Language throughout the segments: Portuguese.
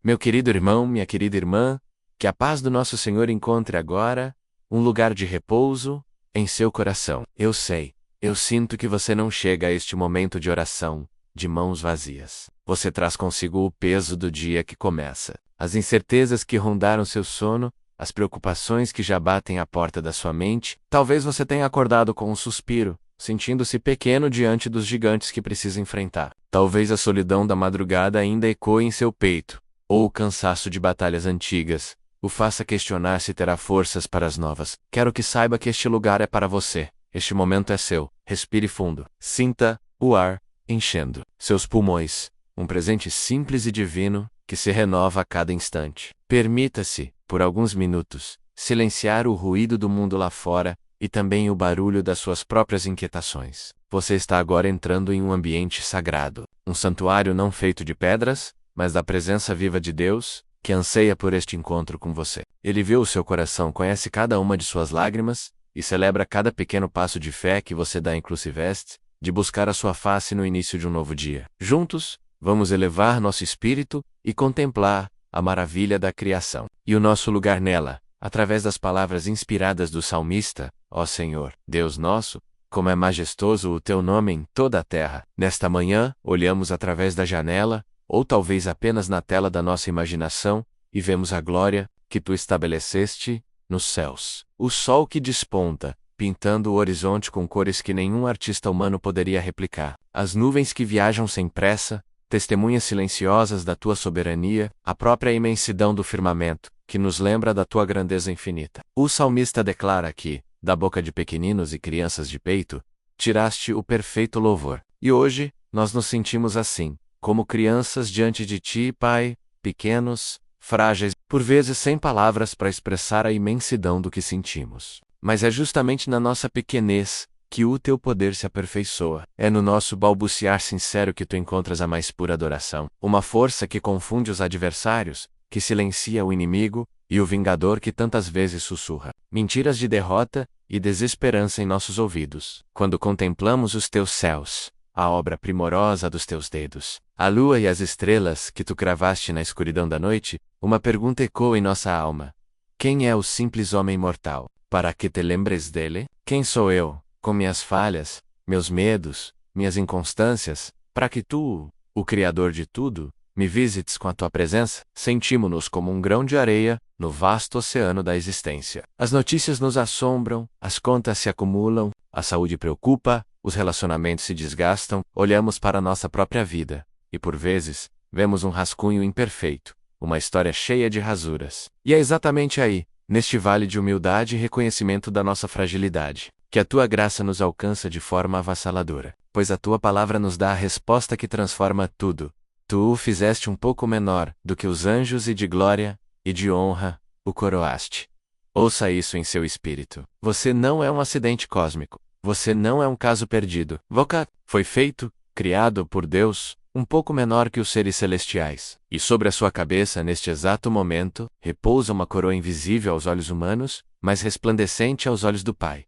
Meu querido irmão, minha querida irmã, que a paz do nosso Senhor encontre agora um lugar de repouso em seu coração. Eu sinto que você não chega a este momento de oração de mãos vazias. Você traz consigo o peso do dia que começa, as incertezas que rondaram seu sono, as preocupações que já batem à porta da sua mente. Talvez você tenha acordado com um suspiro, sentindo-se pequeno diante dos gigantes que precisa enfrentar. Talvez a solidão da madrugada ainda ecoe em seu peito, ou o cansaço de batalhas antigas o faça questionar se terá forças para as novas. Quero que saiba que este lugar é para você. Este momento é seu. Respire fundo. Sinta o ar enchendo seus pulmões. Um presente simples e divino que se renova a cada instante. Permita-se, por alguns minutos, silenciar o ruído do mundo lá fora e também o barulho das suas próprias inquietações. Você está agora entrando em um ambiente sagrado, um santuário não feito de pedras, mas da presença viva de Deus, que anseia por este encontro com você. Ele vê o seu coração, conhece cada uma de suas lágrimas e celebra cada pequeno passo de fé que você dá em Crucifeste, de buscar a sua face no início de um novo dia. Juntos, vamos elevar nosso espírito e contemplar a maravilha da criação e o nosso lugar nela, através das palavras inspiradas do salmista: Ó Senhor, Deus nosso, como é majestoso o teu nome em toda a terra. Nesta manhã, olhamos através da janela, ou talvez apenas na tela da nossa imaginação, e vemos a glória que tu estabeleceste nos céus. O sol que desponta, pintando o horizonte com cores que nenhum artista humano poderia replicar. As nuvens que viajam sem pressa, testemunhas silenciosas da tua soberania, a própria imensidão do firmamento, que nos lembra da tua grandeza infinita. O salmista declara que, da boca de pequeninos e crianças de peito, tiraste o perfeito louvor. E hoje, nós nos sentimos assim, como crianças diante de ti, Pai, pequenos, frágeis, por vezes sem palavras para expressar a imensidão do que sentimos. Mas é justamente na nossa pequenez que o teu poder se aperfeiçoa. É no nosso balbuciar sincero que tu encontras a mais pura adoração. Uma força que confunde os adversários, que silencia o inimigo, e o vingador que tantas vezes sussurra mentiras de derrota e desesperança em nossos ouvidos. Quando contemplamos os teus céus, a obra primorosa dos teus dedos, a lua e as estrelas que tu cravaste na escuridão da noite, uma pergunta ecoa em nossa alma: quem é o simples homem mortal, para que te lembres dele? Quem sou eu, com minhas falhas, meus medos, minhas inconstâncias, para que tu, o Criador de tudo, me visites com a tua presença? Sentimos-nos como um grão de areia no vasto oceano da existência. As notícias nos assombram, as contas se acumulam, a saúde preocupa, os relacionamentos se desgastam, olhamos para a nossa própria vida, e por vezes, vemos um rascunho imperfeito, uma história cheia de rasuras. E é exatamente aí, neste vale de humildade e reconhecimento da nossa fragilidade, que a tua graça nos alcança de forma avassaladora, pois a tua palavra nos dá a resposta que transforma tudo. Tu o fizeste um pouco menor do que os anjos e de glória e de honra o coroaste. Ouça isso em seu espírito. Você não é um acidente cósmico. Você não é um caso perdido. Voca foi feito, criado por Deus, um pouco menor que os seres celestiais. E sobre a sua cabeça, neste exato momento, repousa uma coroa invisível aos olhos humanos, mas resplandecente aos olhos do Pai.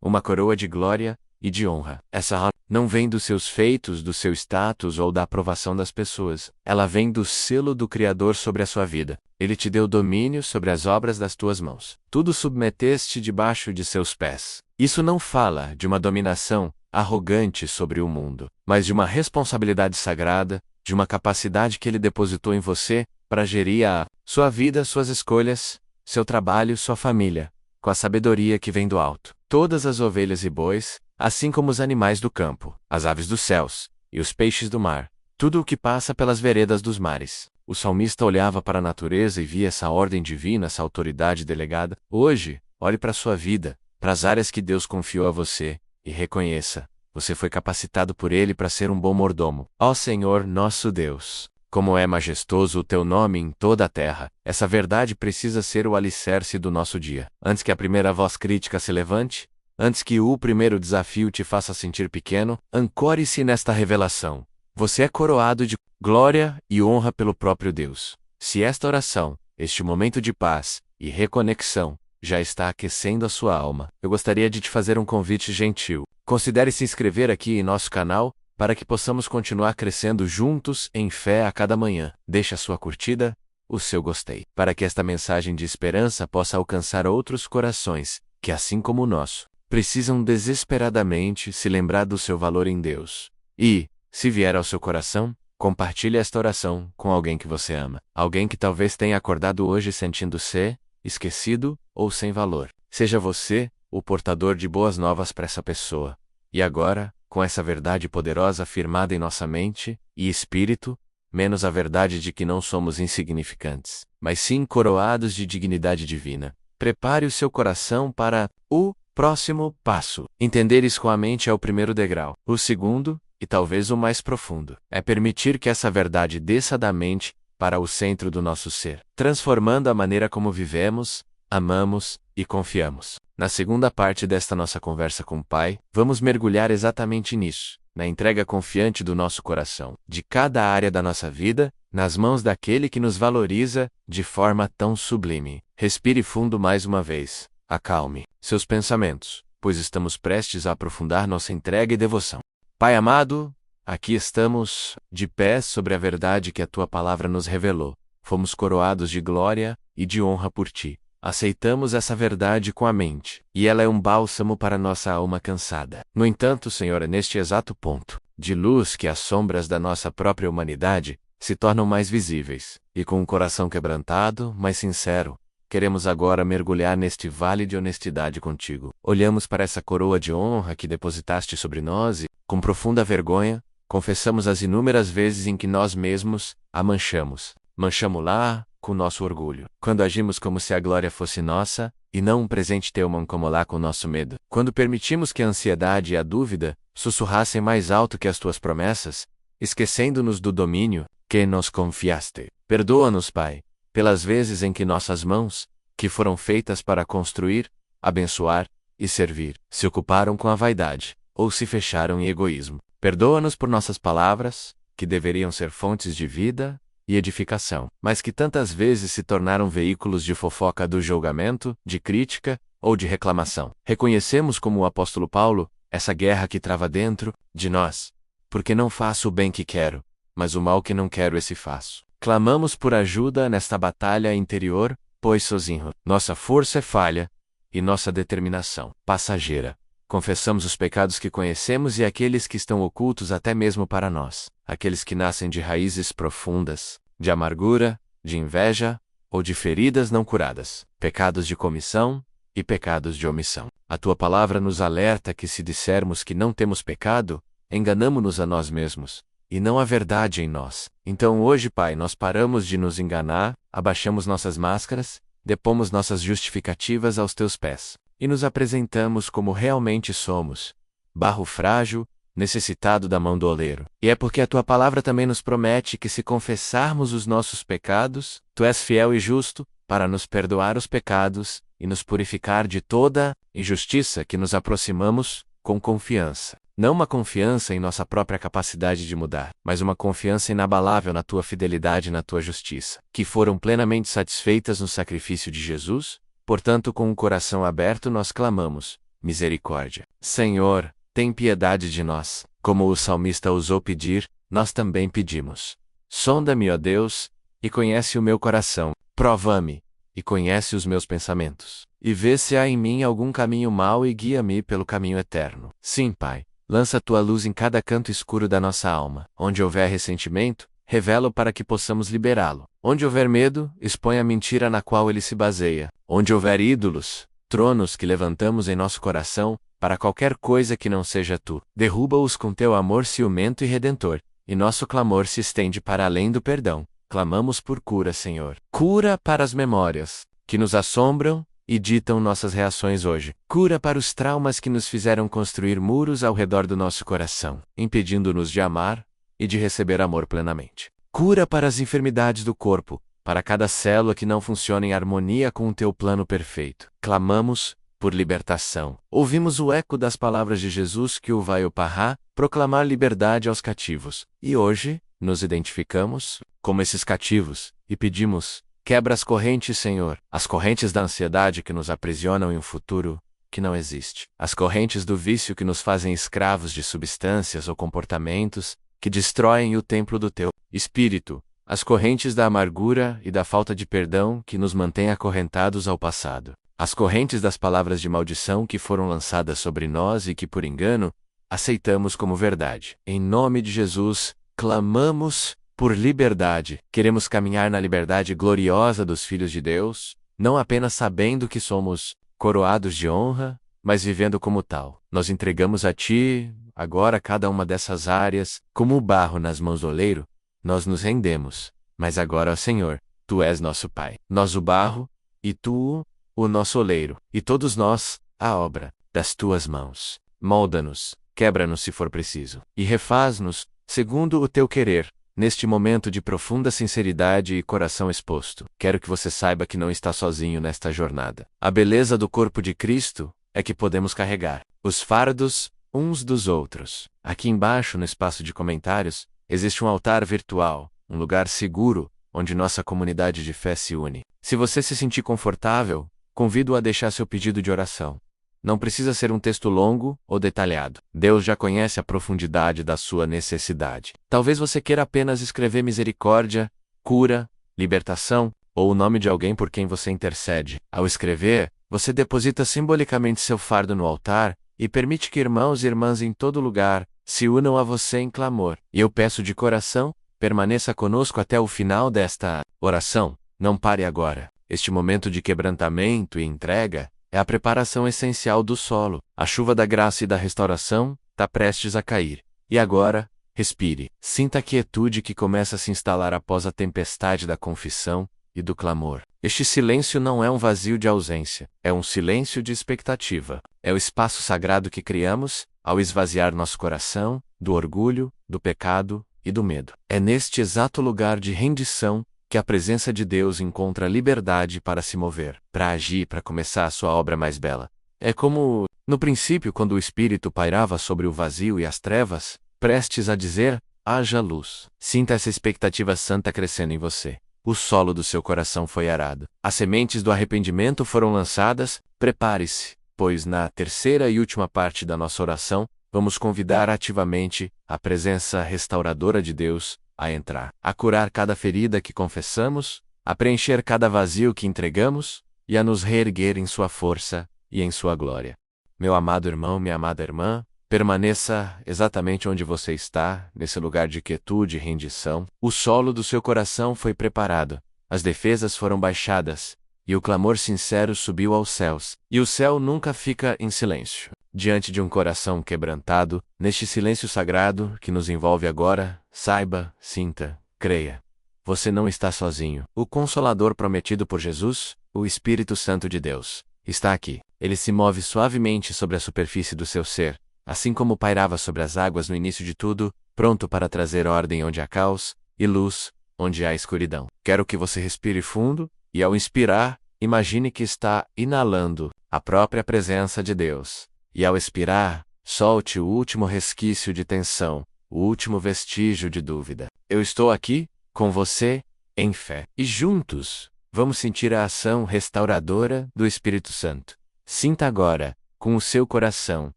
Uma coroa de glória e de honra. Essa honra não vem dos seus feitos, do seu status ou da aprovação das pessoas. Ela vem do selo do Criador sobre a sua vida. Ele te deu domínio sobre as obras das tuas mãos. Tudo submeteste debaixo de seus pés. Isso não fala de uma dominação arrogante sobre o mundo, mas de uma responsabilidade sagrada, de uma capacidade que ele depositou em você para gerir a sua vida, suas escolhas, seu trabalho, sua família, com a sabedoria que vem do alto. Todas as ovelhas e bois, assim como os animais do campo, as aves dos céus e os peixes do mar, tudo o que passa pelas veredas dos mares. O salmista olhava para a natureza e via essa ordem divina, essa autoridade delegada. Hoje, olhe para a sua vida, para as áreas que Deus confiou a você, e reconheça: você foi capacitado por Ele para ser um bom mordomo. Ó Senhor nosso Deus, como é majestoso o teu nome em toda a terra. Essa verdade precisa ser o alicerce do nosso dia. Antes que a primeira voz crítica se levante, antes que o primeiro desafio te faça sentir pequeno, ancore-se nesta revelação. Você é coroado de glória e honra pelo próprio Deus. Se esta oração, este momento de paz e reconexão, já está aquecendo a sua alma, eu gostaria de te fazer um convite gentil. Considere se inscrever aqui em nosso canal, para que possamos continuar crescendo juntos em fé a cada manhã. Deixe a sua curtida, o seu gostei, para que esta mensagem de esperança possa alcançar outros corações, que assim como o nosso, precisam desesperadamente se lembrar do seu valor em Deus. E, se vier ao seu coração, compartilhe esta oração com alguém que você ama. Alguém que talvez tenha acordado hoje sentindo-se esquecido ou sem valor. Seja você o portador de boas novas para essa pessoa. E agora, com essa verdade poderosa firmada em nossa mente e espírito, menos a verdade de que não somos insignificantes, mas sim coroados de dignidade divina, prepare o seu coração para o próximo passo. Entender isso com a mente é o primeiro degrau. O segundo, e talvez o mais profundo, é permitir que essa verdade desça da mente para o centro do nosso ser, transformando a maneira como vivemos, amamos e confiamos. Na segunda parte desta nossa conversa com o Pai, vamos mergulhar exatamente nisso, na entrega confiante do nosso coração, de cada área da nossa vida, nas mãos daquele que nos valoriza de forma tão sublime. Respire fundo mais uma vez. Acalme seus pensamentos, pois estamos prestes a aprofundar nossa entrega e devoção. Pai amado, aqui estamos, de pés sobre a verdade que a Tua palavra nos revelou. Fomos coroados de glória e de honra por Ti. Aceitamos essa verdade com a mente, e ela é um bálsamo para nossa alma cansada. No entanto, Senhor, é neste exato ponto de luz que as sombras da nossa própria humanidade se tornam mais visíveis, e com um coração quebrantado, mas sincero, queremos agora mergulhar neste vale de honestidade contigo. Olhamos para essa coroa de honra que depositaste sobre nós e, com profunda vergonha, confessamos as inúmeras vezes em que nós mesmos a manchamos. Manchamo-la com nosso orgulho. Quando agimos como se a glória fosse nossa, e não um presente teu mancomolar com nosso medo. Quando permitimos que a ansiedade e a dúvida sussurrassem mais alto que as tuas promessas, esquecendo-nos do domínio que nos confiaste. Perdoa-nos, Pai, pelas vezes em que nossas mãos, que foram feitas para construir, abençoar e servir, se ocuparam com a vaidade, ou se fecharam em egoísmo. Perdoa-nos por nossas palavras, que deveriam ser fontes de vida e edificação, mas que tantas vezes se tornaram veículos de fofoca do julgamento, de crítica ou de reclamação. Reconhecemos, como o apóstolo Paulo, essa guerra que trava dentro de nós, porque não faço o bem que quero, mas o mal que não quero esse faço. Clamamos por ajuda nesta batalha interior, pois sozinho nossa força é falha e nossa determinação passageira. Confessamos os pecados que conhecemos e aqueles que estão ocultos até mesmo para nós, aqueles que nascem de raízes profundas, de amargura, de inveja ou de feridas não curadas, pecados de comissão e pecados de omissão. A tua palavra nos alerta que se dissermos que não temos pecado, enganamo-nos a nós mesmos, e não há verdade em nós. Então hoje, Pai, nós paramos de nos enganar, abaixamos nossas máscaras, depomos nossas justificativas aos teus pés, e nos apresentamos como realmente somos, barro frágil, necessitado da mão do oleiro. E é porque a tua palavra também nos promete que se confessarmos os nossos pecados, tu és fiel e justo, para nos perdoar os pecados e nos purificar de toda injustiça, que nos aproximamos com confiança. Não uma confiança em nossa própria capacidade de mudar, mas uma confiança inabalável na tua fidelidade e na tua justiça, que foram plenamente satisfeitas no sacrifício de Jesus. Portanto, com o coração aberto nós clamamos: misericórdia. Senhor, tem piedade de nós. Como o salmista ousou pedir, nós também pedimos. Sonda-me, ó Deus, e conhece o meu coração. Prova-me, e conhece os meus pensamentos. E vê se há em mim algum caminho mau e guia-me pelo caminho eterno. Sim, Pai, lança tua luz em cada canto escuro da nossa alma. Onde houver ressentimento, revela-o para que possamos liberá-lo. Onde houver medo, expõe a mentira na qual ele se baseia. Onde houver ídolos, tronos que levantamos em nosso coração, para qualquer coisa que não seja tu, derruba-os com teu amor ciumento e redentor, e nosso clamor se estende para além do perdão. Clamamos por cura, Senhor. Cura para as memórias que nos assombram e ditam nossas reações hoje. Cura para os traumas que nos fizeram construir muros ao redor do nosso coração, impedindo-nos de amar e de receber amor plenamente. Cura para as enfermidades do corpo, para cada célula que não funciona em harmonia com o teu plano perfeito. Clamamos por libertação. Ouvimos o eco das palavras de Jesus que o vai oparrar, proclamar liberdade aos cativos. E hoje, nos identificamos como esses cativos, e pedimos: quebra as correntes, Senhor, as correntes da ansiedade que nos aprisionam em um futuro que não existe, as correntes do vício que nos fazem escravos de substâncias ou comportamentos que destroem o templo do teu Espírito, as correntes da amargura e da falta de perdão que nos mantêm acorrentados ao passado, as correntes das palavras de maldição que foram lançadas sobre nós e que, por engano, aceitamos como verdade. Em nome de Jesus, clamamos por liberdade. Queremos caminhar na liberdade gloriosa dos filhos de Deus, não apenas sabendo que somos coroados de honra, mas vivendo como tal. Nós entregamos a Ti, agora, cada uma dessas áreas, como o barro nas mãos do oleiro. Nós nos rendemos, mas agora, ó Senhor, Tu és nosso Pai. Nós o barro, e Tu, o nosso oleiro, e todos nós, a obra das Tuas mãos. Molda-nos, quebra-nos se for preciso, e refaz-nos, segundo o Teu querer, neste momento de profunda sinceridade e coração exposto. Quero que você saiba que não está sozinho nesta jornada. A beleza do corpo de Cristo é que podemos carregar os fardos uns dos outros. Aqui embaixo, no espaço de comentários, existe um altar virtual, um lugar seguro, onde nossa comunidade de fé se une. Se você se sentir confortável, convido-o a deixar seu pedido de oração. Não precisa ser um texto longo ou detalhado. Deus já conhece a profundidade da sua necessidade. Talvez você queira apenas escrever misericórdia, cura, libertação, ou o nome de alguém por quem você intercede. Ao escrever, você deposita simbolicamente seu fardo no altar e permite que irmãos e irmãs em todo lugar se unam a você em clamor. E eu peço de coração, permaneça conosco até o final desta oração. Não pare agora. Este momento de quebrantamento e entrega é a preparação essencial do solo. A chuva da graça e da restauração está prestes a cair. E agora, respire. Sinta a quietude que começa a se instalar após a tempestade da confissão e do clamor. Este silêncio não é um vazio de ausência, é um silêncio de expectativa. É o espaço sagrado que criamos ao esvaziar nosso coração do orgulho, do pecado e do medo. É neste exato lugar de rendição que a presença de Deus encontra liberdade para se mover, para agir, para começar a sua obra mais bela. É como, no princípio, quando o Espírito pairava sobre o vazio e as trevas, prestes a dizer, haja luz. Sinta essa expectativa santa crescendo em você. O solo do seu coração foi arado. As sementes do arrependimento foram lançadas. Prepare-se, pois na terceira e última parte da nossa oração, vamos convidar ativamente a presença restauradora de Deus a entrar, a curar cada ferida que confessamos, a preencher cada vazio que entregamos e a nos reerguer em sua força e em sua glória. Meu amado irmão, minha amada irmã, permaneça exatamente onde você está, nesse lugar de quietude e rendição. O solo do seu coração foi preparado, as defesas foram baixadas, e o clamor sincero subiu aos céus. E o céu nunca fica em silêncio. Diante de um coração quebrantado, neste silêncio sagrado que nos envolve agora, saiba, sinta, creia. Você não está sozinho. O Consolador prometido por Jesus, o Espírito Santo de Deus, está aqui. Ele se move suavemente sobre a superfície do seu ser, assim como pairava sobre as águas no início de tudo, pronto para trazer ordem onde há caos, e luz, onde há escuridão. Quero que você respire fundo, e ao inspirar, imagine que está inalando a própria presença de Deus. E ao expirar, solte o último resquício de tensão, o último vestígio de dúvida. Eu estou aqui, com você, em fé. E juntos, vamos sentir a ação restauradora do Espírito Santo. Sinta agora, com o seu coração,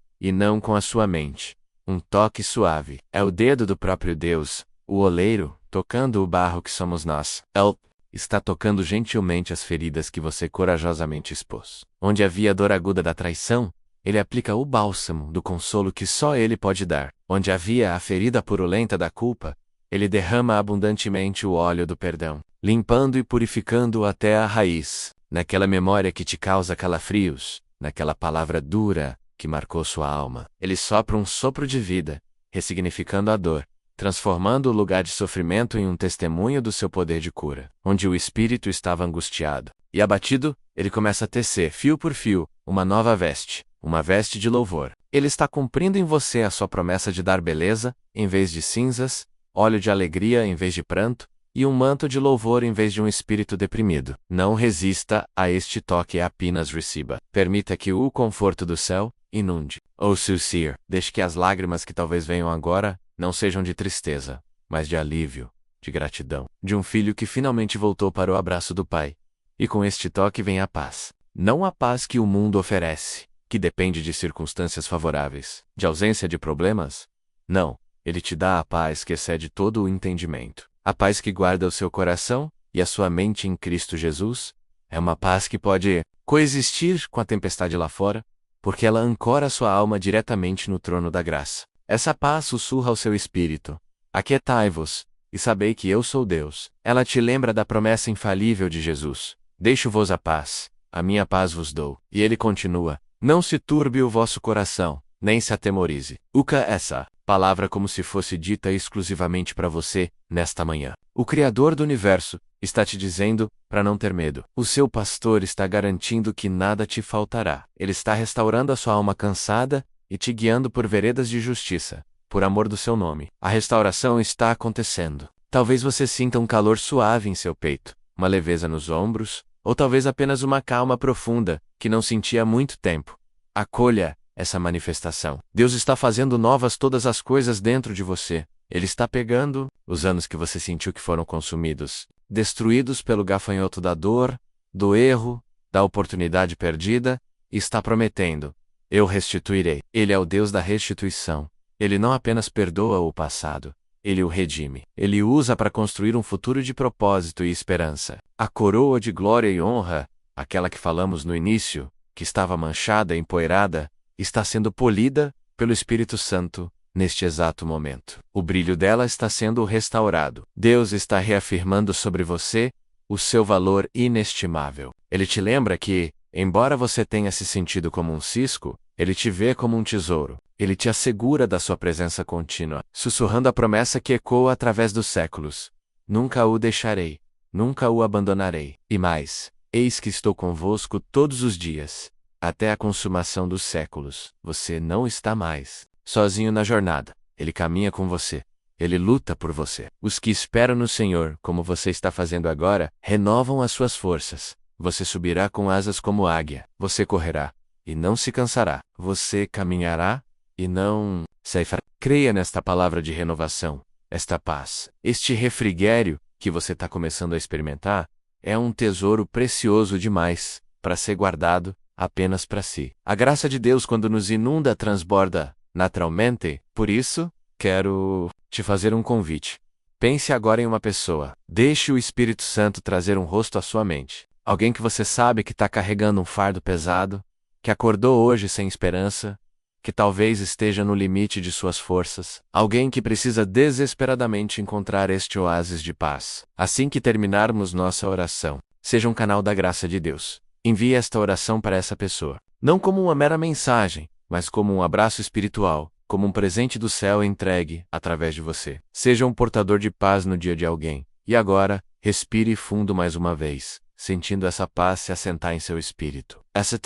e não com a sua mente, um toque suave. É o dedo do próprio Deus, o oleiro, tocando o barro que somos nós. Ele está tocando gentilmente as feridas que você corajosamente expôs. Onde havia dor aguda da traição, Ele aplica o bálsamo do consolo que só Ele pode dar. Onde havia a ferida purulenta da culpa, Ele derrama abundantemente o óleo do perdão, limpando e purificando até a raiz. Naquela memória que te causa calafrios, naquela palavra dura que marcou sua alma, Ele sopra um sopro de vida, ressignificando a dor, transformando o lugar de sofrimento em um testemunho do seu poder de cura. Onde o espírito estava angustiado e abatido, Ele começa a tecer, fio por fio, uma nova veste. Uma veste de louvor. Ele está cumprindo em você a sua promessa de dar beleza, em vez de cinzas, óleo de alegria em vez de pranto, e um manto de louvor em vez de um espírito deprimido. Não resista a este toque e apenas receba. Permita que o conforto do céu inunde. Ou sincere, deixe que as lágrimas que talvez venham agora não sejam de tristeza, mas de alívio, de gratidão, de um filho que finalmente voltou para o abraço do Pai. E com este toque vem a paz. Não a paz que o mundo oferece, que depende de circunstâncias favoráveis, de ausência de problemas? Não, Ele te dá a paz que excede todo o entendimento. A paz que guarda o seu coração e a sua mente em Cristo Jesus é uma paz que pode coexistir com a tempestade lá fora, porque ela ancora sua alma diretamente no trono da graça. Essa paz sussurra ao seu espírito: aquietai-vos, e sabei que eu sou Deus. Ela te lembra da promessa infalível de Jesus: deixo-vos a paz, a minha paz vos dou. E ele continua: não se turbe o vosso coração, nem se atemorize. Uca essa palavra como se fosse dita exclusivamente para você, nesta manhã. O Criador do Universo está te dizendo para não ter medo. O seu pastor está garantindo que nada te faltará. Ele está restaurando a sua alma cansada e te guiando por veredas de justiça, por amor do seu nome. A restauração está acontecendo. Talvez você sinta um calor suave em seu peito, uma leveza nos ombros, ou talvez apenas uma calma profunda, que não sentia há muito tempo. Acolha essa manifestação. Deus está fazendo novas todas as coisas dentro de você. Ele está pegando os anos que você sentiu que foram consumidos, destruídos pelo gafanhoto da dor, do erro, da oportunidade perdida, e está prometendo: eu restituirei. Ele é o Deus da restituição. Ele não apenas perdoa o passado, ele o redime. Ele o usa para construir um futuro de propósito e esperança. A coroa de glória e honra, aquela que falamos no início, que estava manchada e empoeirada, está sendo polida pelo Espírito Santo neste exato momento. O brilho dela está sendo restaurado. Deus está reafirmando sobre você o seu valor inestimável. Ele te lembra que, embora você tenha se sentido como um cisco, ele te vê como um tesouro. Ele te assegura da sua presença contínua, sussurrando a promessa que ecoa através dos séculos: nunca o deixarei, nunca o abandonarei. E mais, eis que estou convosco todos os dias, até a consumação dos séculos. Você não está mais sozinho na jornada. Ele caminha com você. Ele luta por você. Os que esperam no Senhor, como você está fazendo agora, renovam as suas forças. Você subirá com asas como águia. Você correrá e não se cansará. Você caminhará e não ceifará. Creia nesta palavra de renovação, esta paz. Este refrigério que você está começando a experimentar é um tesouro precioso demais para ser guardado apenas para si. A graça de Deus, quando nos inunda, transborda naturalmente. Por isso, quero te fazer um convite. Pense agora em uma pessoa. Deixe o Espírito Santo trazer um rosto à sua mente. Alguém que você sabe que está carregando um fardo pesado, que acordou hoje sem esperança, que talvez esteja no limite de suas forças. Alguém que precisa desesperadamente encontrar este oásis de paz. Assim que terminarmos nossa oração, seja um canal da graça de Deus. Envie esta oração para essa pessoa. Não como uma mera mensagem, mas como um abraço espiritual, como um presente do céu entregue através de você. Seja um portador de paz no dia de alguém. E agora, respire fundo mais uma vez, sentindo essa paz se assentar em seu espírito. Essa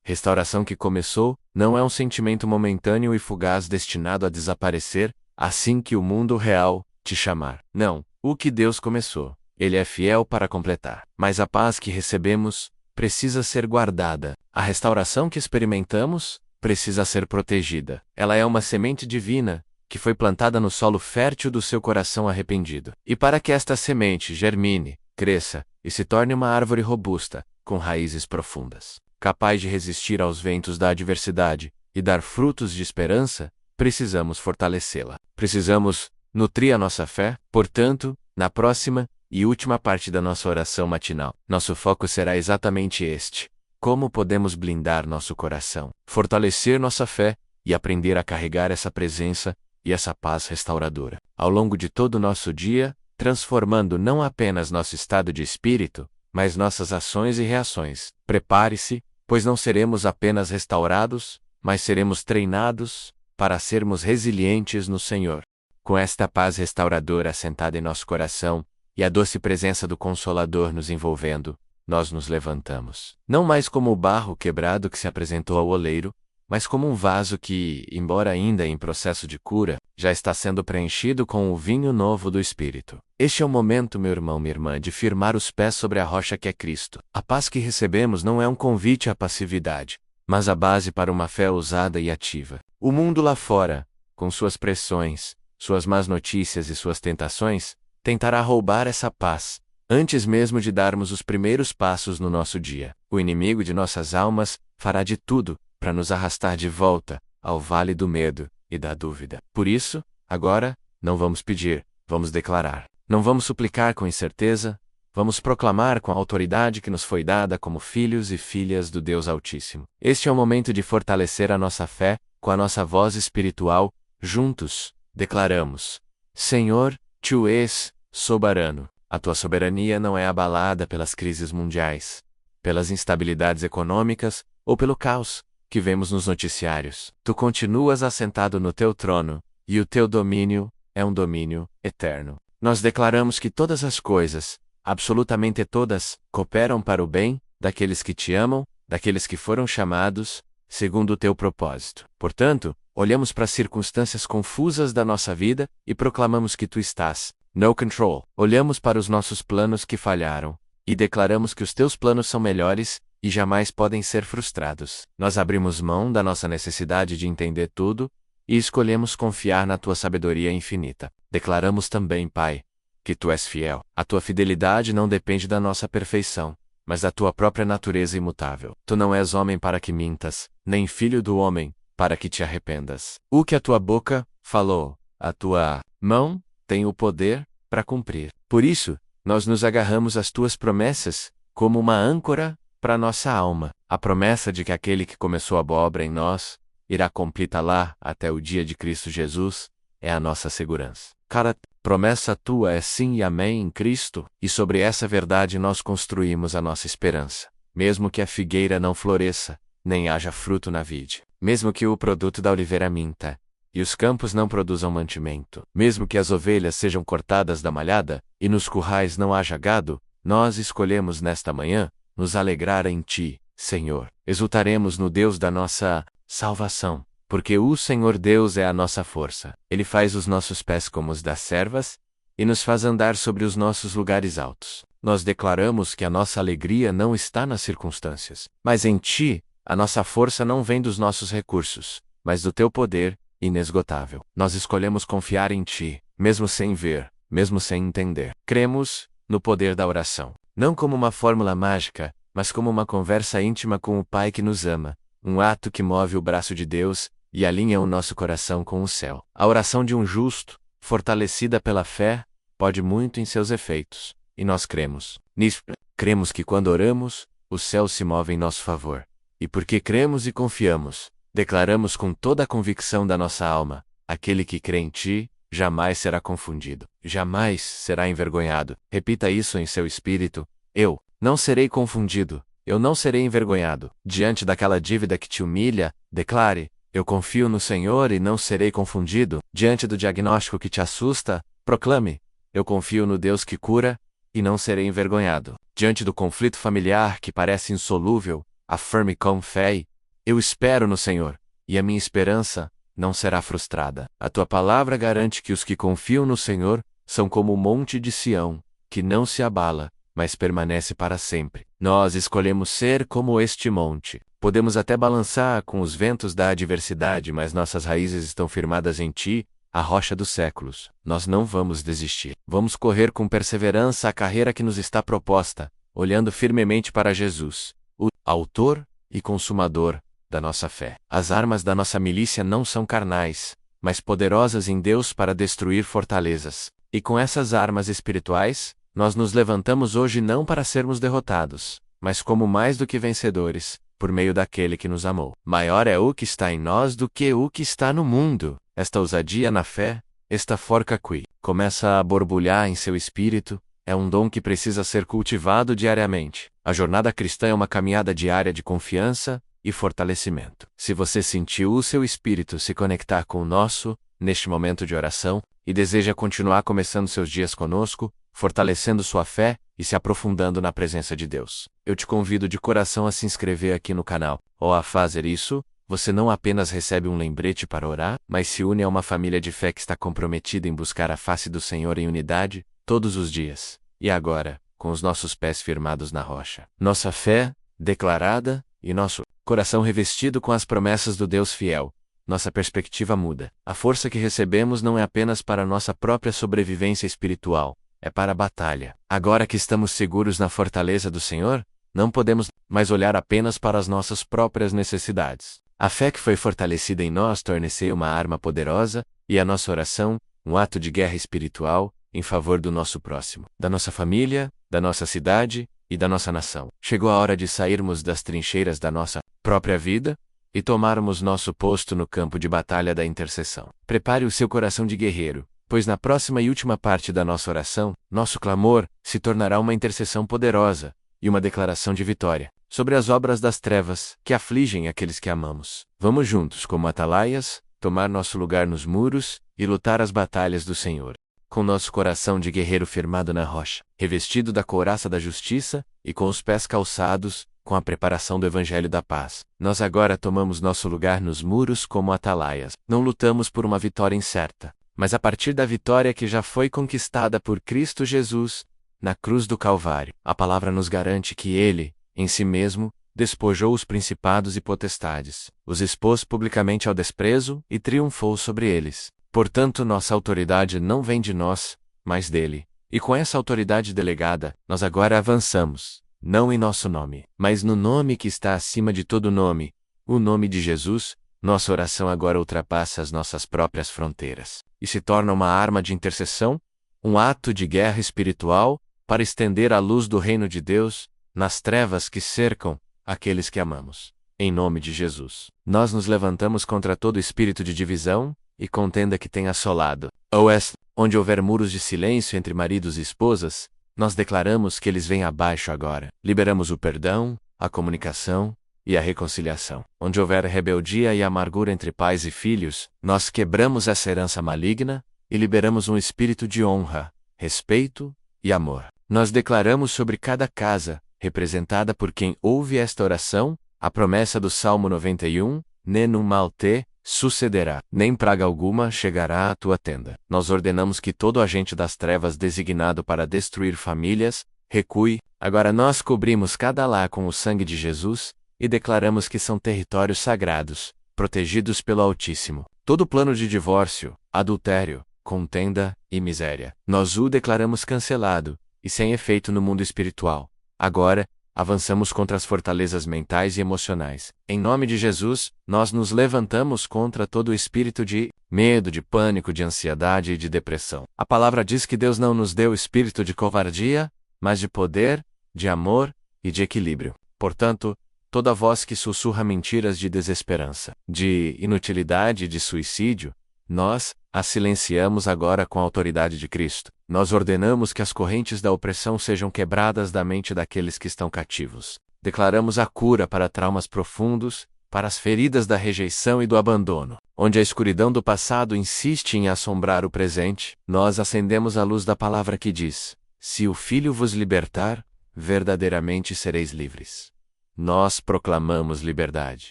restauração que começou não é um sentimento momentâneo e fugaz destinado a desaparecer assim que o mundo real te chamar. Não, o que Deus começou, Ele é fiel para completar. Mas a paz que recebemos precisa ser guardada. A restauração que experimentamos precisa ser protegida. Ela é uma semente divina que foi plantada no solo fértil do seu coração arrependido. E para que esta semente germine, cresça e se torne uma árvore robusta, com raízes profundas, capaz de resistir aos ventos da adversidade e dar frutos de esperança, precisamos fortalecê-la. Precisamos nutrir a nossa fé. Portanto, na próxima e última parte da nossa oração matinal, nosso foco será exatamente este: como podemos blindar nosso coração, fortalecer nossa fé e aprender a carregar essa presença e essa paz restauradora ao longo de todo o nosso dia, transformando não apenas nosso estado de espírito, mas nossas ações e reações. Prepare-se, pois não seremos apenas restaurados, mas seremos treinados para sermos resilientes no Senhor. Com esta paz restauradora assentada em nosso coração e a doce presença do Consolador nos envolvendo, nós nos levantamos. Não mais como o barro quebrado que se apresentou ao oleiro, mas como um vaso que, embora ainda em processo de cura, já está sendo preenchido com o vinho novo do Espírito. Este é o momento, meu irmão, minha irmã, de firmar os pés sobre a rocha que é Cristo. A paz que recebemos não é um convite à passividade, mas a base para uma fé ousada e ativa. O mundo lá fora, com suas pressões, suas más notícias e suas tentações, tentará roubar essa paz, antes mesmo de darmos os primeiros passos no nosso dia. O inimigo de nossas almas fará de tudo para nos arrastar de volta ao vale do medo e da dúvida. Por isso, agora, não vamos pedir, vamos declarar: Não vamos suplicar com incerteza, vamos proclamar com a autoridade que nos foi dada como filhos e filhas do Deus Altíssimo. Este é o momento de fortalecer a nossa fé, com a nossa voz espiritual, juntos, declaramos: Senhor, Tu és soberano. A Tua soberania não é abalada pelas crises mundiais, pelas instabilidades econômicas ou pelo caos que vemos nos noticiários. Tu continuas assentado no Teu trono, e o Teu domínio é um domínio eterno. Nós declaramos que todas as coisas, absolutamente todas, cooperam para o bem daqueles que Te amam, daqueles que foram chamados segundo o Teu propósito. Portanto, olhamos para as circunstâncias confusas da nossa vida e proclamamos que Tu estás no control. Olhamos para os nossos planos que falharam e declaramos que os Teus planos são melhores e jamais podem ser frustrados. Nós abrimos mão da nossa necessidade de entender tudo e escolhemos confiar na Tua sabedoria infinita. Declaramos também, Pai, que Tu és fiel. A Tua fidelidade não depende da nossa perfeição, mas da Tua própria natureza imutável. Tu não és homem para que mintas, nem filho do homem para que te arrependas. O que a Tua boca falou, a Tua mão tem o poder para cumprir. Por isso, nós nos agarramos às Tuas promessas como uma âncora para nossa alma. A promessa de que aquele que começou a boa obra em nós irá completá-la até o dia de Cristo Jesus é a nossa segurança. Cada promessa Tua é sim e amém em Cristo, e sobre essa verdade nós construímos a nossa esperança. Mesmo que a figueira não floresça, nem haja fruto na vide, mesmo que o produto da oliveira minta, e os campos não produzam mantimento, mesmo que as ovelhas sejam cortadas da malhada, e nos currais não haja gado, nós escolhemos nesta manhã nos alegrar em Ti, Senhor. Exultaremos no Deus da nossa salvação, porque o Senhor Deus é a nossa força. Ele faz os nossos pés como os das servas, e nos faz andar sobre os nossos lugares altos. Nós declaramos que a nossa alegria não está nas circunstâncias, mas em Ti. A nossa força não vem dos nossos recursos, mas do Teu poder inesgotável. Nós escolhemos confiar em Ti, mesmo sem ver, mesmo sem entender. Cremos no poder da oração, não como uma fórmula mágica, mas como uma conversa íntima com o Pai que nos ama, um ato que move o braço de Deus e alinha o nosso coração com o céu. A oração de um justo, fortalecida pela fé, pode muito em seus efeitos, e nós cremos nisso. Cremos que quando oramos, o céu se move em nosso favor. E porque cremos e confiamos, declaramos com toda a convicção da nossa alma: aquele que crê em Ti, jamais será confundido, jamais será envergonhado. Repita isso em seu espírito: eu não serei confundido, eu não serei envergonhado. Diante daquela dívida que te humilha, declare: eu confio no Senhor e não serei confundido. Diante do diagnóstico que te assusta, proclame: eu confio no Deus que cura e não serei envergonhado. Diante do conflito familiar que parece insolúvel, afirme com fé: eu espero no Senhor, e a minha esperança não será frustrada. A Tua palavra garante que os que confiam no Senhor são como o monte de Sião, que não se abala, mas permanece para sempre. Nós escolhemos ser como este monte. Podemos até balançar com os ventos da adversidade, mas nossas raízes estão firmadas em Ti, a rocha dos séculos. Nós não vamos desistir. Vamos correr com perseverança a carreira que nos está proposta, olhando firmemente para Jesus, o Autor e Consumador da nossa fé. As armas da nossa milícia não são carnais, mas poderosas em Deus para destruir fortalezas. E com essas armas espirituais, nós nos levantamos hoje não para sermos derrotados, mas como mais do que vencedores, por meio daquele que nos amou. Maior é o que está em nós do que o que está no mundo. Esta ousadia na fé, esta forca qui começa a borbulhar em seu espírito, é um dom que precisa ser cultivado diariamente. A jornada cristã é uma caminhada diária de confiança e fortalecimento. Se você sentiu o seu espírito se conectar com o nosso, neste momento de oração, e deseja continuar começando seus dias conosco, fortalecendo sua fé e se aprofundando na presença de Deus, eu te convido de coração a se inscrever aqui no canal. Ao a fazer isso, você não apenas recebe um lembrete para orar, mas se une a uma família de fé que está comprometida em buscar a face do Senhor em unidade, todos os dias, e agora, com os nossos pés firmados na rocha. Nossa fé, declarada, e nosso coração revestido com as promessas do Deus fiel, nossa perspectiva muda. A força que recebemos não é apenas para nossa própria sobrevivência espiritual, é para a batalha. Agora que estamos seguros na fortaleza do Senhor, não podemos mais olhar apenas para as nossas próprias necessidades. A fé que foi fortalecida em nós torna-se uma arma poderosa, e a nossa oração, um ato de guerra espiritual, em favor do nosso próximo, da nossa família, da nossa cidade e da nossa nação. Chegou a hora de sairmos das trincheiras da nossa própria vida e tomarmos nosso posto no campo de batalha da intercessão. Prepare o seu coração de guerreiro, pois na próxima e última parte da nossa oração, nosso clamor se tornará uma intercessão poderosa e uma declaração de vitória sobre as obras das trevas que afligem aqueles que amamos. Vamos juntos, como atalaias, tomar nosso lugar nos muros e lutar as batalhas do Senhor. Com nosso coração de guerreiro firmado na rocha, revestido da couraça da justiça e com os pés calçados com a preparação do Evangelho da Paz, nós agora tomamos nosso lugar nos muros como atalaias. Não lutamos por uma vitória incerta, mas a partir da vitória que já foi conquistada por Cristo Jesus, na cruz do Calvário. A palavra nos garante que Ele, em si mesmo, despojou os principados e potestades, os expôs publicamente ao desprezo e triunfou sobre eles. Portanto, nossa autoridade não vem de nós, mas dele. E com essa autoridade delegada, nós agora avançamos, não em nosso nome, mas no nome que está acima de todo nome, o nome de Jesus. Nossa oração agora ultrapassa as nossas próprias fronteiras e se torna uma arma de intercessão, um ato de guerra espiritual para estender a luz do reino de Deus nas trevas que cercam aqueles que amamos. Em nome de Jesus, nós nos levantamos contra todo espírito de divisão e contenda que tem assolado oeste, onde houver muros de silêncio entre maridos e esposas, nós declaramos que eles vêm abaixo agora. Liberamos o perdão, a comunicação e a reconciliação. Onde houver rebeldia e amargura entre pais e filhos, nós quebramos essa herança maligna e liberamos um espírito de honra, respeito e amor. Nós declaramos sobre cada casa, representada por quem ouve esta oração, a promessa do Salmo 91, nenhum mal te sucederá, nem praga alguma chegará à tua tenda. Nós ordenamos que todo agente das trevas designado para destruir famílias, recue. Agora nós cobrimos cada lar com o sangue de Jesus e declaramos que são territórios sagrados, protegidos pelo Altíssimo. Todo plano de divórcio, adultério, contenda e miséria, nós o declaramos cancelado e sem efeito no mundo espiritual. Agora, avançamos contra as fortalezas mentais e emocionais. Em nome de Jesus, nós nos levantamos contra todo o espírito de medo, de pânico, de ansiedade e de depressão. A palavra diz que Deus não nos deu espírito de covardia, mas de poder, de amor e de equilíbrio. Portanto, toda voz que sussurra mentiras de desesperança, de inutilidade e de suicídio, nós a silenciamos agora com a autoridade de Cristo. Nós ordenamos que as correntes da opressão sejam quebradas da mente daqueles que estão cativos. Declaramos a cura para traumas profundos, para as feridas da rejeição e do abandono. Onde a escuridão do passado insiste em assombrar o presente, nós acendemos a luz da palavra que diz: se o Filho vos libertar, verdadeiramente sereis livres. Nós proclamamos liberdade.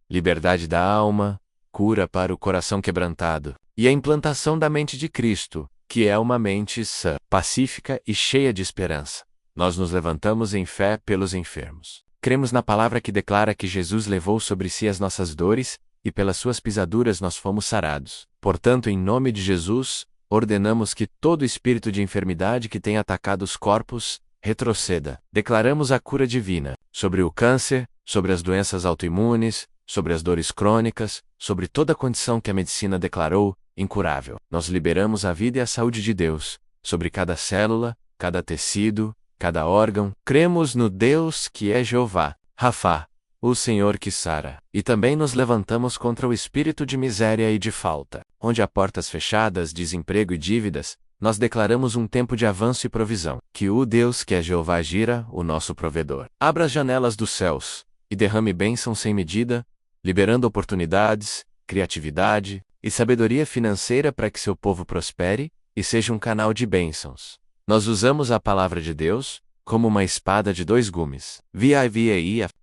Liberdade da alma, cura para o coração quebrantado, e a implantação da mente de Cristo, que é uma mente sã, pacífica e cheia de esperança. Nós nos levantamos em fé pelos enfermos. Cremos na palavra que declara que Jesus levou sobre si as nossas dores, e pelas suas pisaduras nós fomos sarados. Portanto, em nome de Jesus, ordenamos que todo espírito de enfermidade que tenha atacado os corpos, retroceda. Declaramos a cura divina sobre o câncer, sobre as doenças autoimunes, sobre as dores crônicas, sobre toda a condição que a medicina declarou incurável. Nós liberamos a vida e a saúde de Deus sobre cada célula, cada tecido, cada órgão. Cremos no Deus que é Jeová, Rafá, o Senhor que sara. E também nos levantamos contra o espírito de miséria e de falta. Onde há portas fechadas, desemprego e dívidas, nós declaramos um tempo de avanço e provisão. Que o Deus que é Jeová gira, o nosso provedor, abra as janelas dos céus e derrame bênçãos sem medida, liberando oportunidades, criatividade e sabedoria financeira para que seu povo prospere e seja um canal de bênçãos. Nós usamos a palavra de Deus como uma espada de dois gumes,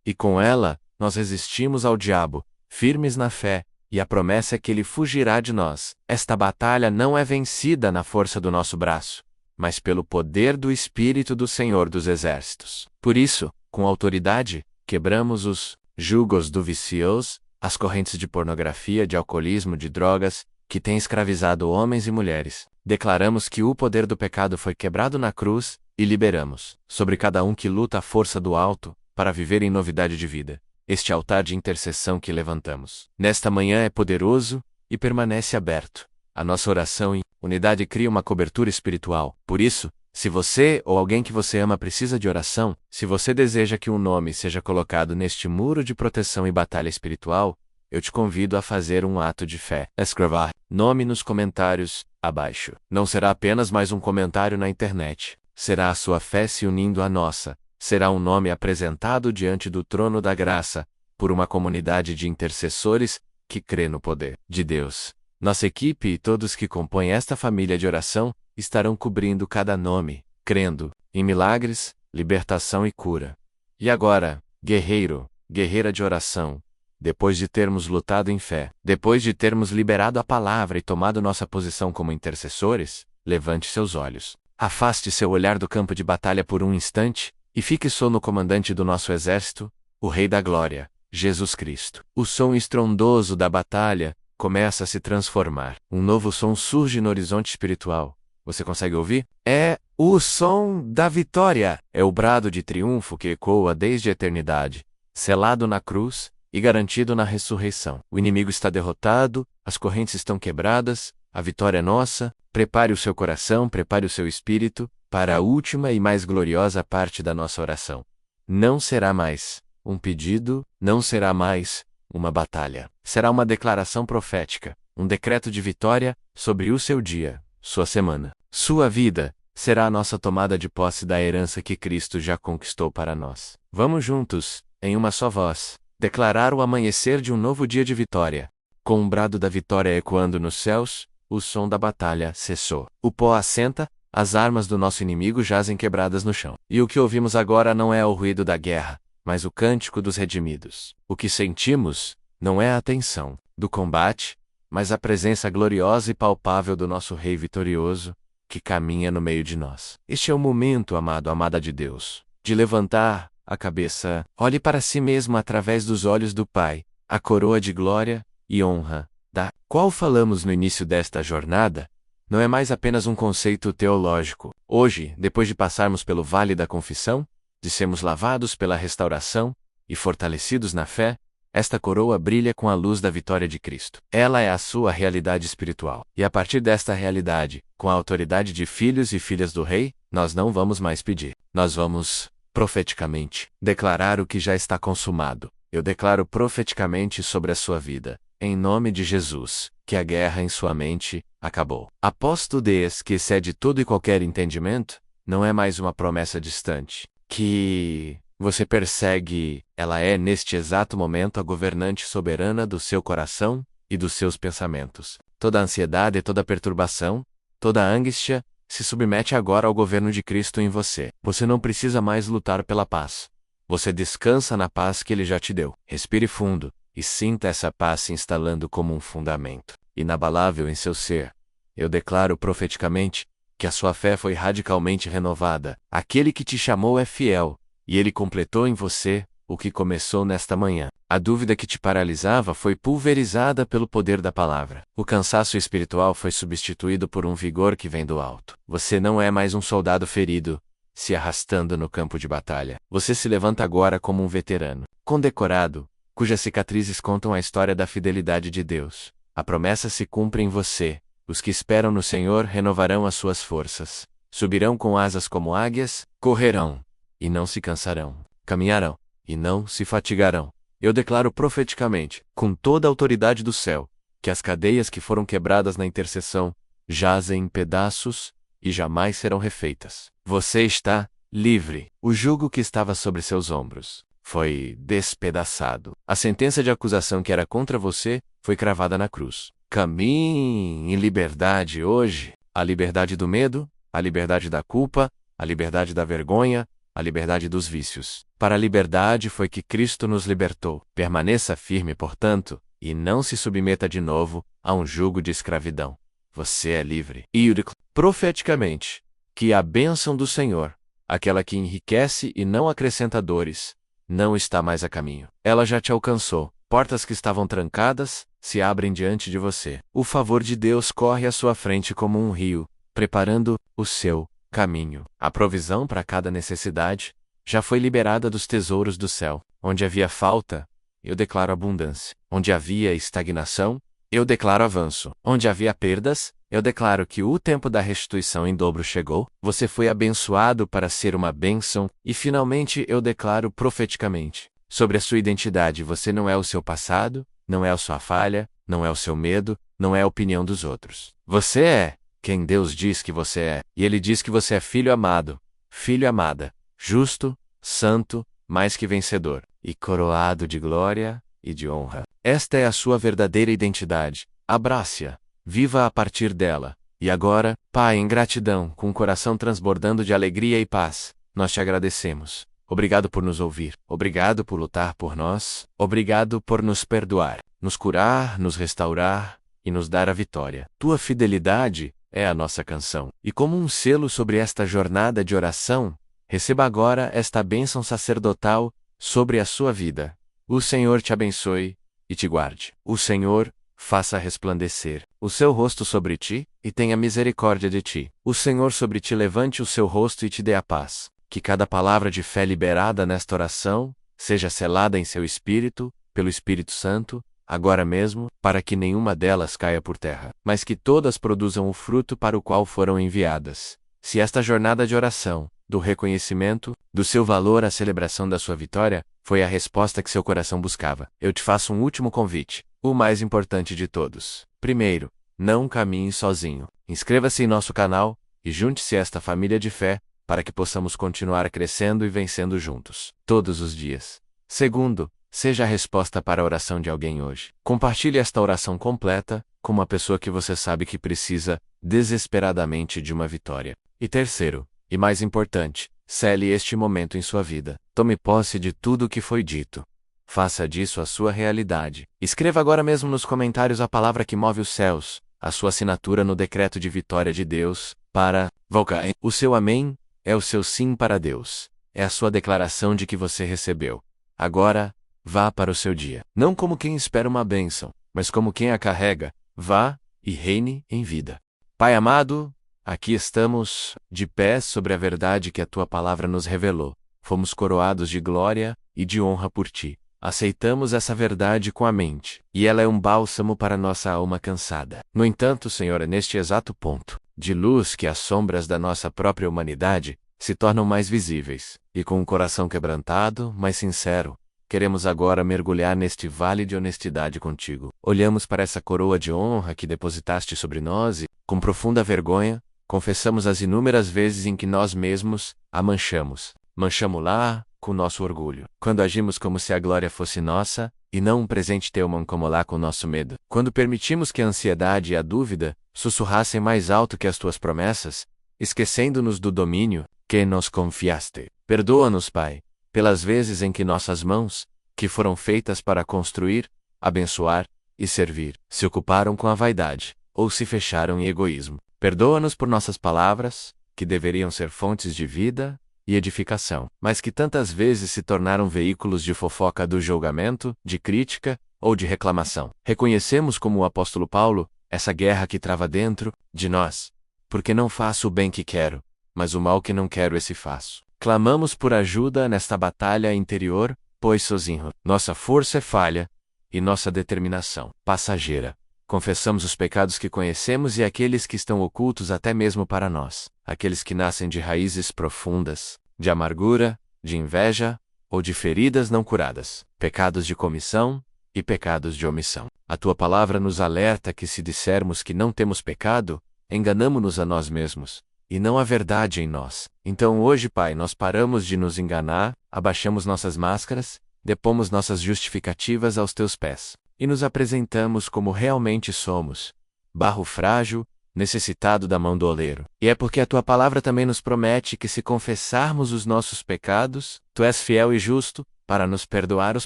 e com ela, nós resistimos ao diabo, firmes na fé, e a promessa é que ele fugirá de nós. Esta batalha não é vencida na força do nosso braço, mas pelo poder do Espírito do Senhor dos Exércitos. Por isso, com autoridade, quebramos os jugos do vicioso, as correntes de pornografia, de alcoolismo, de drogas, que têm escravizado homens e mulheres. Declaramos que o poder do pecado foi quebrado na cruz, e liberamos, sobre cada um que luta a força do alto, para viver em novidade de vida, este altar de intercessão que levantamos. Nesta manhã é poderoso, e permanece aberto. A nossa oração em unidade cria uma cobertura espiritual. Por isso, se você ou alguém que você ama precisa de oração, se você deseja que um nome seja colocado neste muro de proteção e batalha espiritual, eu te convido a fazer um ato de fé. Escreva nome nos comentários abaixo. Não será apenas mais um comentário na internet. Será a sua fé se unindo à nossa. Será um nome apresentado diante do trono da graça, por uma comunidade de intercessores que crê no poder de Deus. Nossa equipe e todos que compõem esta família de oração estarão cobrindo cada nome, crendo em milagres, libertação e cura. E agora, guerreiro, guerreira de oração, depois de termos lutado em fé, depois de termos liberado a palavra e tomado nossa posição como intercessores, levante seus olhos. Afaste seu olhar do campo de batalha por um instante e fixou no comandante do nosso exército, o Rei da Glória, Jesus Cristo. O som estrondoso da batalha começa a se transformar. Um novo som surge no horizonte espiritual. Você consegue ouvir? É o som da vitória. É o brado de triunfo que ecoa desde a eternidade, selado na cruz e garantido na ressurreição. O inimigo está derrotado, as correntes estão quebradas, a vitória é nossa. Prepare o seu coração, prepare o seu espírito para a última e mais gloriosa parte da nossa oração. Não será mais um pedido, não será mais uma batalha. Será uma declaração profética, um decreto de vitória sobre o seu dia, sua semana. Sua vida será a nossa tomada de posse da herança que Cristo já conquistou para nós. Vamos juntos, em uma só voz, declarar o amanhecer de um novo dia de vitória. Com um brado da vitória ecoando nos céus, o som da batalha cessou. O pó assenta, as armas do nosso inimigo jazem quebradas no chão. E o que ouvimos agora não é o ruído da guerra, mas o cântico dos redimidos. O que sentimos não é a tensão do combate, mas a presença gloriosa e palpável do nosso Rei vitorioso, que caminha no meio de nós. Este é o momento, amado, amada de Deus, de levantar a cabeça. Olhe para si mesmo através dos olhos do Pai, a coroa de glória e honra, da qual falamos no início desta jornada, não é mais apenas um conceito teológico. Hoje, depois de passarmos pelo vale da confissão, de sermos lavados pela restauração e fortalecidos na fé, esta coroa brilha com a luz da vitória de Cristo. Ela é a sua realidade espiritual. E a partir desta realidade, com a autoridade de filhos e filhas do Rei, nós não vamos mais pedir. Nós vamos, profeticamente, declarar o que já está consumado. Eu declaro profeticamente sobre a sua vida, em nome de Jesus, que a guerra em sua mente acabou. A postudez que excede todo e qualquer entendimento, não é mais uma promessa distante, que você persegue. Ela é neste exato momento a governante soberana do seu coração e dos seus pensamentos. Toda ansiedade e toda perturbação, toda angústia, se submete agora ao governo de Cristo em você. Você não precisa mais lutar pela paz. Você descansa na paz que Ele já te deu. Respire fundo e sinta essa paz se instalando como um fundamento inabalável em seu ser. Eu declaro profeticamente que a sua fé foi radicalmente renovada. Aquele que te chamou é fiel, e Ele completou em você o que começou nesta manhã. A dúvida que te paralisava foi pulverizada pelo poder da palavra. O cansaço espiritual foi substituído por um vigor que vem do alto. Você não é mais um soldado ferido, se arrastando no campo de batalha. Você se levanta agora como um veterano, condecorado, cujas cicatrizes contam a história da fidelidade de Deus. A promessa se cumpre em você. Os que esperam no Senhor renovarão as suas forças. Subirão com asas como águias, correrão, e não se cansarão. Caminharão, e não se fatigarão. Eu declaro profeticamente, com toda a autoridade do céu, que as cadeias que foram quebradas na intercessão jazem em pedaços e jamais serão refeitas. Você está livre. O jugo que estava sobre seus ombros foi despedaçado. A sentença de acusação que era contra você foi cravada na cruz. Caminhe em liberdade hoje. A liberdade do medo, a liberdade da culpa, a liberdade da vergonha, a liberdade dos vícios. Para a liberdade foi que Cristo nos libertou. Permaneça firme, portanto, e não se submeta de novo a um jugo de escravidão. Você é livre. E profeticamente, que a bênção do Senhor, aquela que enriquece e não acrescenta dores, não está mais a caminho. Ela já te alcançou. Portas que estavam trancadas se abrem diante de você. O favor de Deus corre à sua frente como um rio, preparando o seu caminho. A provisão para cada necessidade já foi liberada dos tesouros do céu. Onde havia falta, eu declaro abundância. Onde havia estagnação, eu declaro avanço. Onde havia perdas, eu declaro que o tempo da restituição em dobro chegou, você foi abençoado para ser uma bênção, e finalmente eu declaro profeticamente sobre a sua identidade: você não é o seu passado, não é a sua falha, não é o seu medo, não é a opinião dos outros. Você é quem Deus diz que você é, e Ele diz que você é filho amado, filha amada, justo, santo, mais que vencedor, e coroado de glória e de honra. Esta é a sua verdadeira identidade. Abrace-a, viva a partir dela. E agora, Pai, em gratidão, com o coração transbordando de alegria e paz, nós te agradecemos. Obrigado por nos ouvir. Obrigado por lutar por nós. Obrigado por nos perdoar, nos curar, nos restaurar e nos dar a vitória. Tua fidelidade é a nossa canção. E como um selo sobre esta jornada de oração, receba agora esta bênção sacerdotal sobre a sua vida. O Senhor te abençoe e te guarde. O Senhor faça resplandecer o seu rosto sobre ti e tenha misericórdia de ti. O Senhor sobre ti levante o seu rosto e te dê a paz. Que cada palavra de fé liberada nesta oração seja selada em seu espírito, pelo Espírito Santo, agora mesmo, para que nenhuma delas caia por terra, mas que todas produzam o fruto para o qual foram enviadas. Se esta jornada de oração, do reconhecimento, do seu valor à celebração da sua vitória, foi a resposta que seu coração buscava, eu te faço um último convite, o mais importante de todos. Primeiro, não caminhe sozinho. Inscreva-se em nosso canal e junte-se a esta família de fé, para que possamos continuar crescendo e vencendo juntos, todos os dias. Segundo, seja a resposta para a oração de alguém hoje. Compartilhe esta oração completa com uma pessoa que você sabe que precisa desesperadamente de uma vitória. E terceiro, e mais importante, cele este momento em sua vida. Tome posse de tudo o que foi dito. Faça disso a sua realidade. Escreva agora mesmo nos comentários a palavra que move os céus, a sua assinatura no decreto de vitória de Deus, para Volcaem. O seu amém é o seu sim para Deus. É a sua declaração de que você recebeu. Agora, vá para o seu dia. Não como quem espera uma bênção, mas como quem a carrega. Vá e reine em vida. Pai amado, aqui estamos, de pé sobre a verdade que a tua palavra nos revelou. Fomos coroados de glória e de honra por ti. Aceitamos essa verdade com a mente, e ela é um bálsamo para nossa alma cansada. No entanto, Senhor, é neste exato ponto de luz que as sombras da nossa própria humanidade se tornam mais visíveis, e com um coração quebrantado, mas sincero, queremos agora mergulhar neste vale de honestidade contigo. Olhamos para essa coroa de honra que depositaste sobre nós e, com profunda vergonha, confessamos as inúmeras vezes em que nós mesmos a manchamos. Manchamo-la com nosso orgulho. Quando agimos como se a glória fosse nossa, e não um presente teu mancomo-la com nosso medo. Quando permitimos que a ansiedade e a dúvida sussurrassem mais alto que as tuas promessas, esquecendo-nos do domínio que nos confiaste. Perdoa-nos, Pai, pelas vezes em que nossas mãos, que foram feitas para construir, abençoar e servir, se ocuparam com a vaidade, ou se fecharam em egoísmo. Perdoa-nos por nossas palavras, que deveriam ser fontes de vida e edificação, mas que tantas vezes se tornaram veículos de fofoca do julgamento, de crítica ou de reclamação. Reconhecemos, como o apóstolo Paulo, essa guerra que trava dentro de nós, porque não faço o bem que quero, mas o mal que não quero esse faço. Clamamos por ajuda nesta batalha interior, pois sozinho nossa força é falha e nossa determinação passageira. Confessamos os pecados que conhecemos e aqueles que estão ocultos até mesmo para nós, aqueles que nascem de raízes profundas, de amargura, de inveja ou de feridas não curadas, pecados de comissão e pecados de omissão. A tua palavra nos alerta que se dissermos que não temos pecado, enganamo-nos a nós mesmos, e não há verdade em nós. Então hoje, Pai, nós paramos de nos enganar, abaixamos nossas máscaras, depomos nossas justificativas aos teus pés, e nos apresentamos como realmente somos, barro frágil, necessitado da mão do oleiro. E é porque a tua palavra também nos promete que se confessarmos os nossos pecados, tu és fiel e justo, para nos perdoar os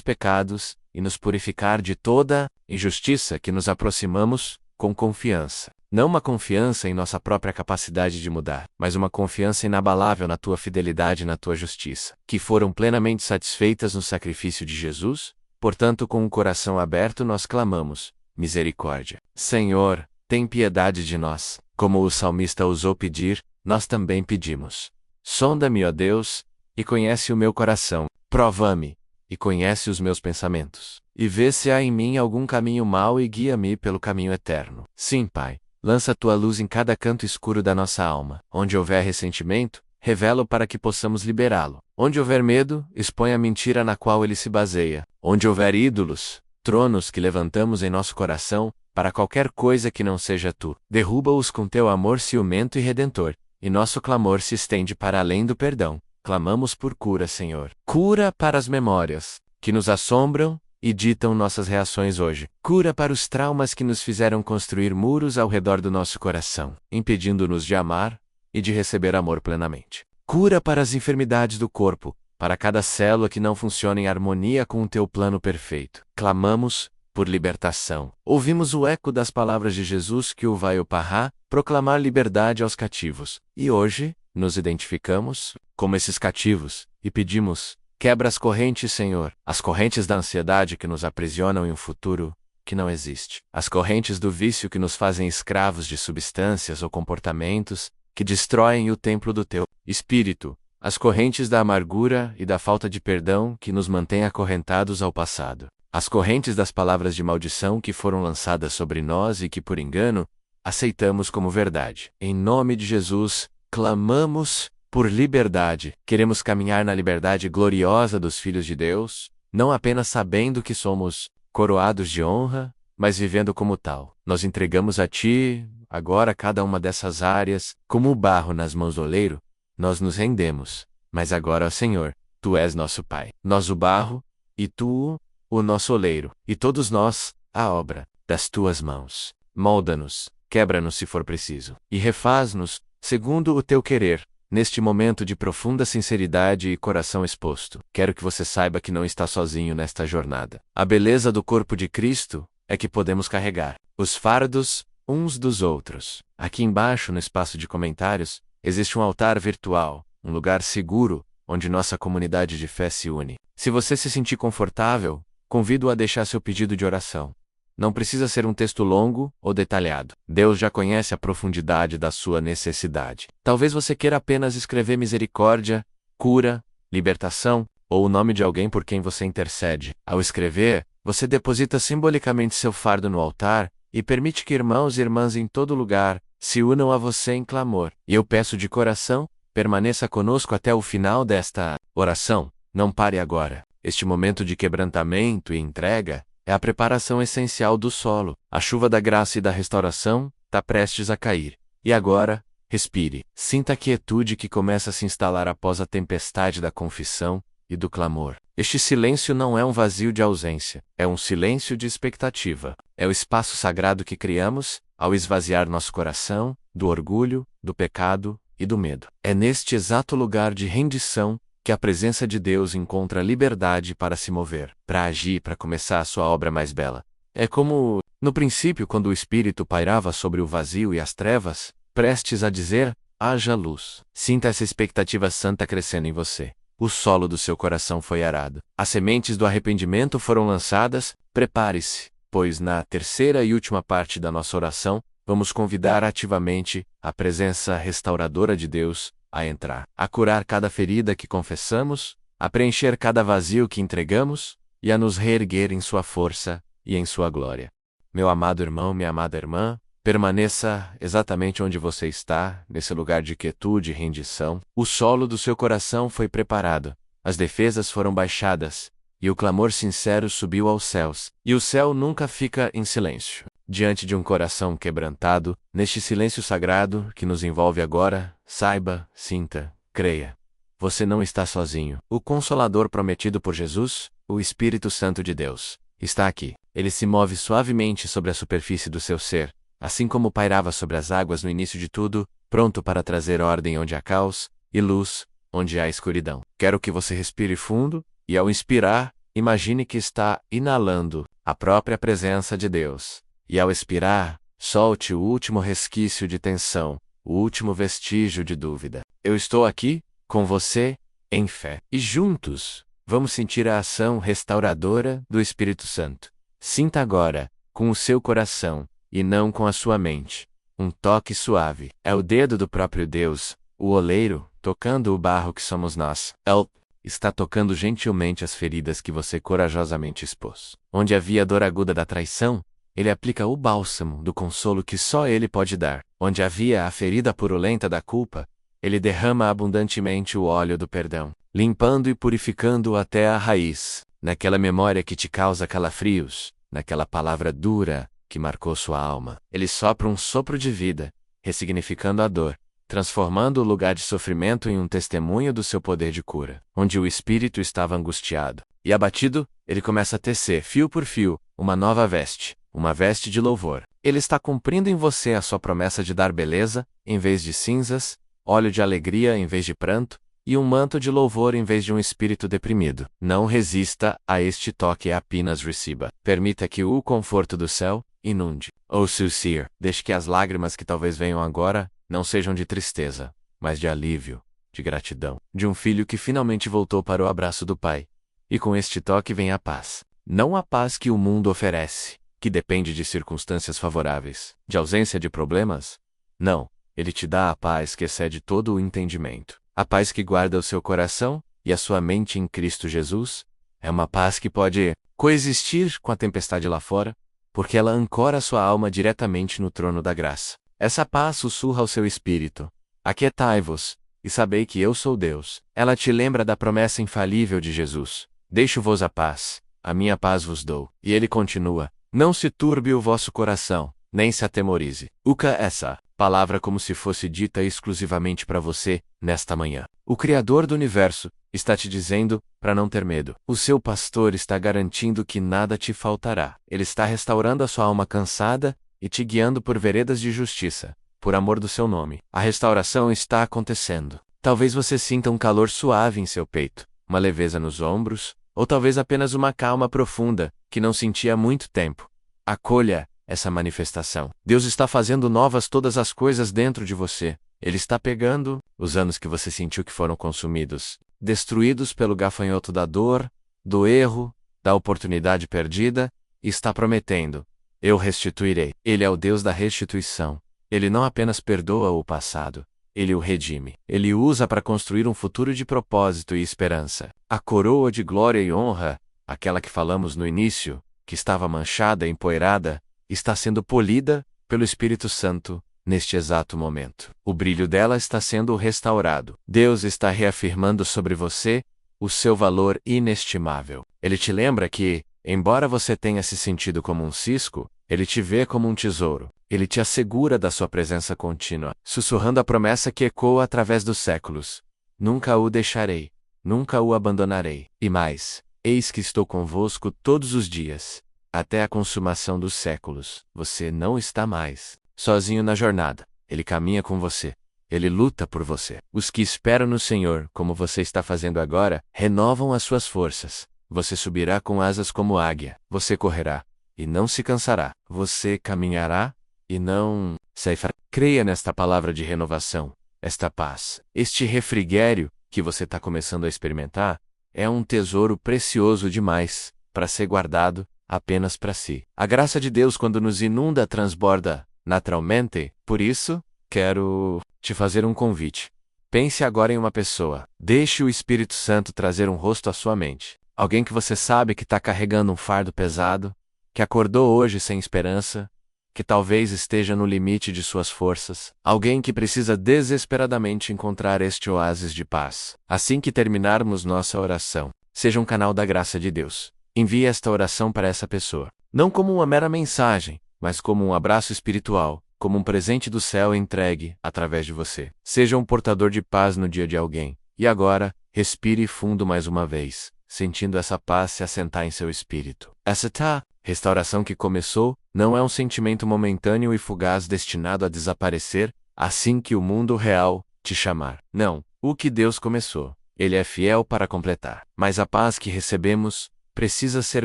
pecados e nos purificar de toda injustiça, que nos aproximamos com confiança. Não uma confiança em nossa própria capacidade de mudar, mas uma confiança inabalável na tua fidelidade e na tua justiça, que foram plenamente satisfeitas no sacrifício de Jesus. Portanto, com o coração aberto nós clamamos: misericórdia. Senhor, tem piedade de nós. Como o salmista ousou pedir, nós também pedimos. Sonda-me, ó Deus, e conhece o meu coração. Prova-me, e conhece os meus pensamentos. E vê se há em mim algum caminho mau e guia-me pelo caminho eterno. Sim, Pai, lança tua luz em cada canto escuro da nossa alma. Onde houver ressentimento, revela-o para que possamos liberá-lo. Onde houver medo, expõe a mentira na qual ele se baseia. Onde houver ídolos, tronos que levantamos em nosso coração, para qualquer coisa que não seja tu, derruba-os com teu amor ciumento e redentor, e nosso clamor se estende para além do perdão. Clamamos por cura, Senhor. Cura para as memórias, que nos assombram e ditam nossas reações hoje. Cura para os traumas que nos fizeram construir muros ao redor do nosso coração, impedindo-nos de amar e de receber amor plenamente. Cura para as enfermidades do corpo, para cada célula que não funciona em harmonia com o teu plano perfeito. Clamamos por libertação. Ouvimos o eco das palavras de Jesus que o vai oparrar, proclamar liberdade aos cativos. E hoje, nos identificamos como esses cativos e pedimos: quebra as correntes, Senhor, as correntes da ansiedade que nos aprisionam em um futuro que não existe, as correntes do vício que nos fazem escravos de substâncias ou comportamentos que destroem o templo do teu Espírito, as correntes da amargura e da falta de perdão que nos mantêm acorrentados ao passado, as correntes das palavras de maldição que foram lançadas sobre nós e que, por engano, aceitamos como verdade. Em nome de Jesus, clamamos por liberdade. Queremos caminhar na liberdade gloriosa dos filhos de Deus, não apenas sabendo que somos coroados de honra, mas vivendo como tal. Nós entregamos a Ti, agora, cada uma dessas áreas, como o barro nas mãos do oleiro. Nós nos rendemos. Mas agora, ó Senhor, Tu és nosso Pai. Nós o barro, e Tu, o nosso oleiro, e todos nós, a obra das Tuas mãos. Molda-nos, quebra-nos se for preciso, e refaz-nos, segundo o Teu querer, neste momento de profunda sinceridade e coração exposto. Quero que você saiba que não está sozinho nesta jornada. A beleza do corpo de Cristo é que podemos carregar os fardos uns dos outros. Aqui embaixo, no espaço de comentários, existe um altar virtual, um lugar seguro, onde nossa comunidade de fé se une. Se você se sentir confortável, convido-o a deixar seu pedido de oração. Não precisa ser um texto longo ou detalhado. Deus já conhece a profundidade da sua necessidade. Talvez você queira apenas escrever misericórdia, cura, libertação, ou o nome de alguém por quem você intercede. Ao escrever, você deposita simbolicamente seu fardo no altar e permite que irmãos e irmãs em todo lugar se unam a você em clamor. E eu peço de coração, permaneça conosco até o final desta oração. Não pare agora. Este momento de quebrantamento e entrega é a preparação essencial do solo. A chuva da graça e da restauração está prestes a cair. E agora, respire. Sinta a quietude que começa a se instalar após a tempestade da confissão e do clamor. Este silêncio não é um vazio de ausência, é um silêncio de expectativa. É o espaço sagrado que criamos ao esvaziar nosso coração do orgulho, do pecado e do medo. É neste exato lugar de rendição que a presença de Deus encontra liberdade para se mover, para agir, para começar a sua obra mais bela. É como, no princípio, quando o Espírito pairava sobre o vazio e as trevas, prestes a dizer: haja luz. Sinta essa expectativa santa crescendo em você. O solo do seu coração foi arado. As sementes do arrependimento foram lançadas. Prepare-se, pois na terceira e última parte da nossa oração, vamos convidar ativamente a presença restauradora de Deus a entrar, a curar cada ferida que confessamos, a preencher cada vazio que entregamos e a nos reerguer em sua força e em sua glória. Meu amado irmão, minha amada irmã, permaneça exatamente onde você está, nesse lugar de quietude e rendição. O solo do seu coração foi preparado, as defesas foram baixadas, e o clamor sincero subiu aos céus. E o céu nunca fica em silêncio. Diante de um coração quebrantado, neste silêncio sagrado que nos envolve agora, saiba, sinta, creia. Você não está sozinho. O Consolador prometido por Jesus, o Espírito Santo de Deus, está aqui. Ele se move suavemente sobre a superfície do seu ser, assim como pairava sobre as águas no início de tudo, pronto para trazer ordem onde há caos, e luz, onde há escuridão. Quero que você respire fundo, e ao inspirar, imagine que está inalando a própria presença de Deus. E ao expirar, solte o último resquício de tensão, o último vestígio de dúvida. Eu estou aqui, com você, em fé. E juntos, vamos sentir a ação restauradora do Espírito Santo. Sinta agora, com o seu coração, e não com a sua mente, um toque suave. É o dedo do próprio Deus, o oleiro, tocando o barro que somos nós. É o está tocando gentilmente as feridas que você corajosamente expôs. Onde havia a dor aguda da traição, ele aplica o bálsamo do consolo que só ele pode dar. Onde havia a ferida purulenta da culpa, ele derrama abundantemente o óleo do perdão, limpando e purificando até a raiz. Naquela memória que te causa calafrios, naquela palavra dura que marcou sua alma, ele sopra um sopro de vida, ressignificando a dor, transformando o lugar de sofrimento em um testemunho do seu poder de cura. Onde o espírito estava angustiado e abatido, ele começa a tecer, fio por fio, uma nova veste, uma veste de louvor. Ele está cumprindo em você a sua promessa de dar beleza, em vez de cinzas, óleo de alegria em vez de pranto, e um manto de louvor em vez de um espírito deprimido. Não resista a este toque e apenas receba. Permita que o conforto do céu inunde. Ou sincere, deixe que as lágrimas que talvez venham agora não sejam de tristeza, mas de alívio, de gratidão, de um filho que finalmente voltou para o abraço do pai. E com este toque vem a paz. Não a paz que o mundo oferece, que depende de circunstâncias favoráveis, de ausência de problemas. Não, ele te dá a paz que excede todo o entendimento. A paz que guarda o seu coração e a sua mente em Cristo Jesus. É uma paz que pode coexistir com a tempestade lá fora, porque ela ancora a sua alma diretamente no trono da graça. Essa paz sussurra ao seu espírito: aquietai-vos, e sabei que eu sou Deus. Ela te lembra da promessa infalível de Jesus: deixo-vos a paz, a minha paz vos dou. E ele continua: não se turbe o vosso coração, nem se atemorize. Uca essa palavra como se fosse dita exclusivamente para você, nesta manhã. O Criador do Universo está te dizendo para não ter medo. O seu pastor está garantindo que nada te faltará. Ele está restaurando a sua alma cansada e te guiando por veredas de justiça, por amor do seu nome. A restauração está acontecendo. Talvez você sinta um calor suave em seu peito, uma leveza nos ombros, ou talvez apenas uma calma profunda, que não sentia há muito tempo. Acolha essa manifestação. Deus está fazendo novas todas as coisas dentro de você. Ele está pegando os anos que você sentiu que foram consumidos, destruídos pelo gafanhoto da dor, do erro, da oportunidade perdida, e está prometendo: eu restituirei. Ele é o Deus da restituição. Ele não apenas perdoa o passado, ele o redime. Ele o usa para construir um futuro de propósito e esperança. A coroa de glória e honra, aquela que falamos no início, que estava manchada e empoeirada, está sendo polida pelo Espírito Santo neste exato momento. O brilho dela está sendo restaurado. Deus está reafirmando sobre você o seu valor inestimável. Ele te lembra que, embora você tenha se sentido como um cisco, ele te vê como um tesouro. Ele te assegura da sua presença contínua, sussurrando a promessa que ecoa através dos séculos: nunca o deixarei, nunca o abandonarei. E mais, eis que estou convosco todos os dias, até a consumação dos séculos. Você não está mais sozinho na jornada. Ele caminha com você. Ele luta por você. Os que esperam no Senhor, como você está fazendo agora, renovam as suas forças. Você subirá com asas como águia. Você correrá e não se cansará. Você caminhará e não ceifará. Creia nesta palavra de renovação, esta paz. Este refrigério que você está começando a experimentar é um tesouro precioso demais para ser guardado apenas para si. A graça de Deus, quando nos inunda, transborda naturalmente. Por isso, quero te fazer um convite. Pense agora em uma pessoa. Deixe o Espírito Santo trazer um rosto à sua mente. Alguém que você sabe que está carregando um fardo pesado, que acordou hoje sem esperança, que talvez esteja no limite de suas forças. Alguém que precisa desesperadamente encontrar este oásis de paz. Assim que terminarmos nossa oração, seja um canal da graça de Deus. Envie esta oração para essa pessoa. Não como uma mera mensagem, mas como um abraço espiritual, como um presente do céu entregue através de você. Seja um portador de paz no dia de alguém. E agora, respire fundo mais uma vez, sentindo essa paz se assentar em seu espírito. Essa restauração que começou não é um sentimento momentâneo e fugaz destinado a desaparecer assim que o mundo real te chamar. Não, o que Deus começou, Ele é fiel para completar. Mas a paz que recebemos precisa ser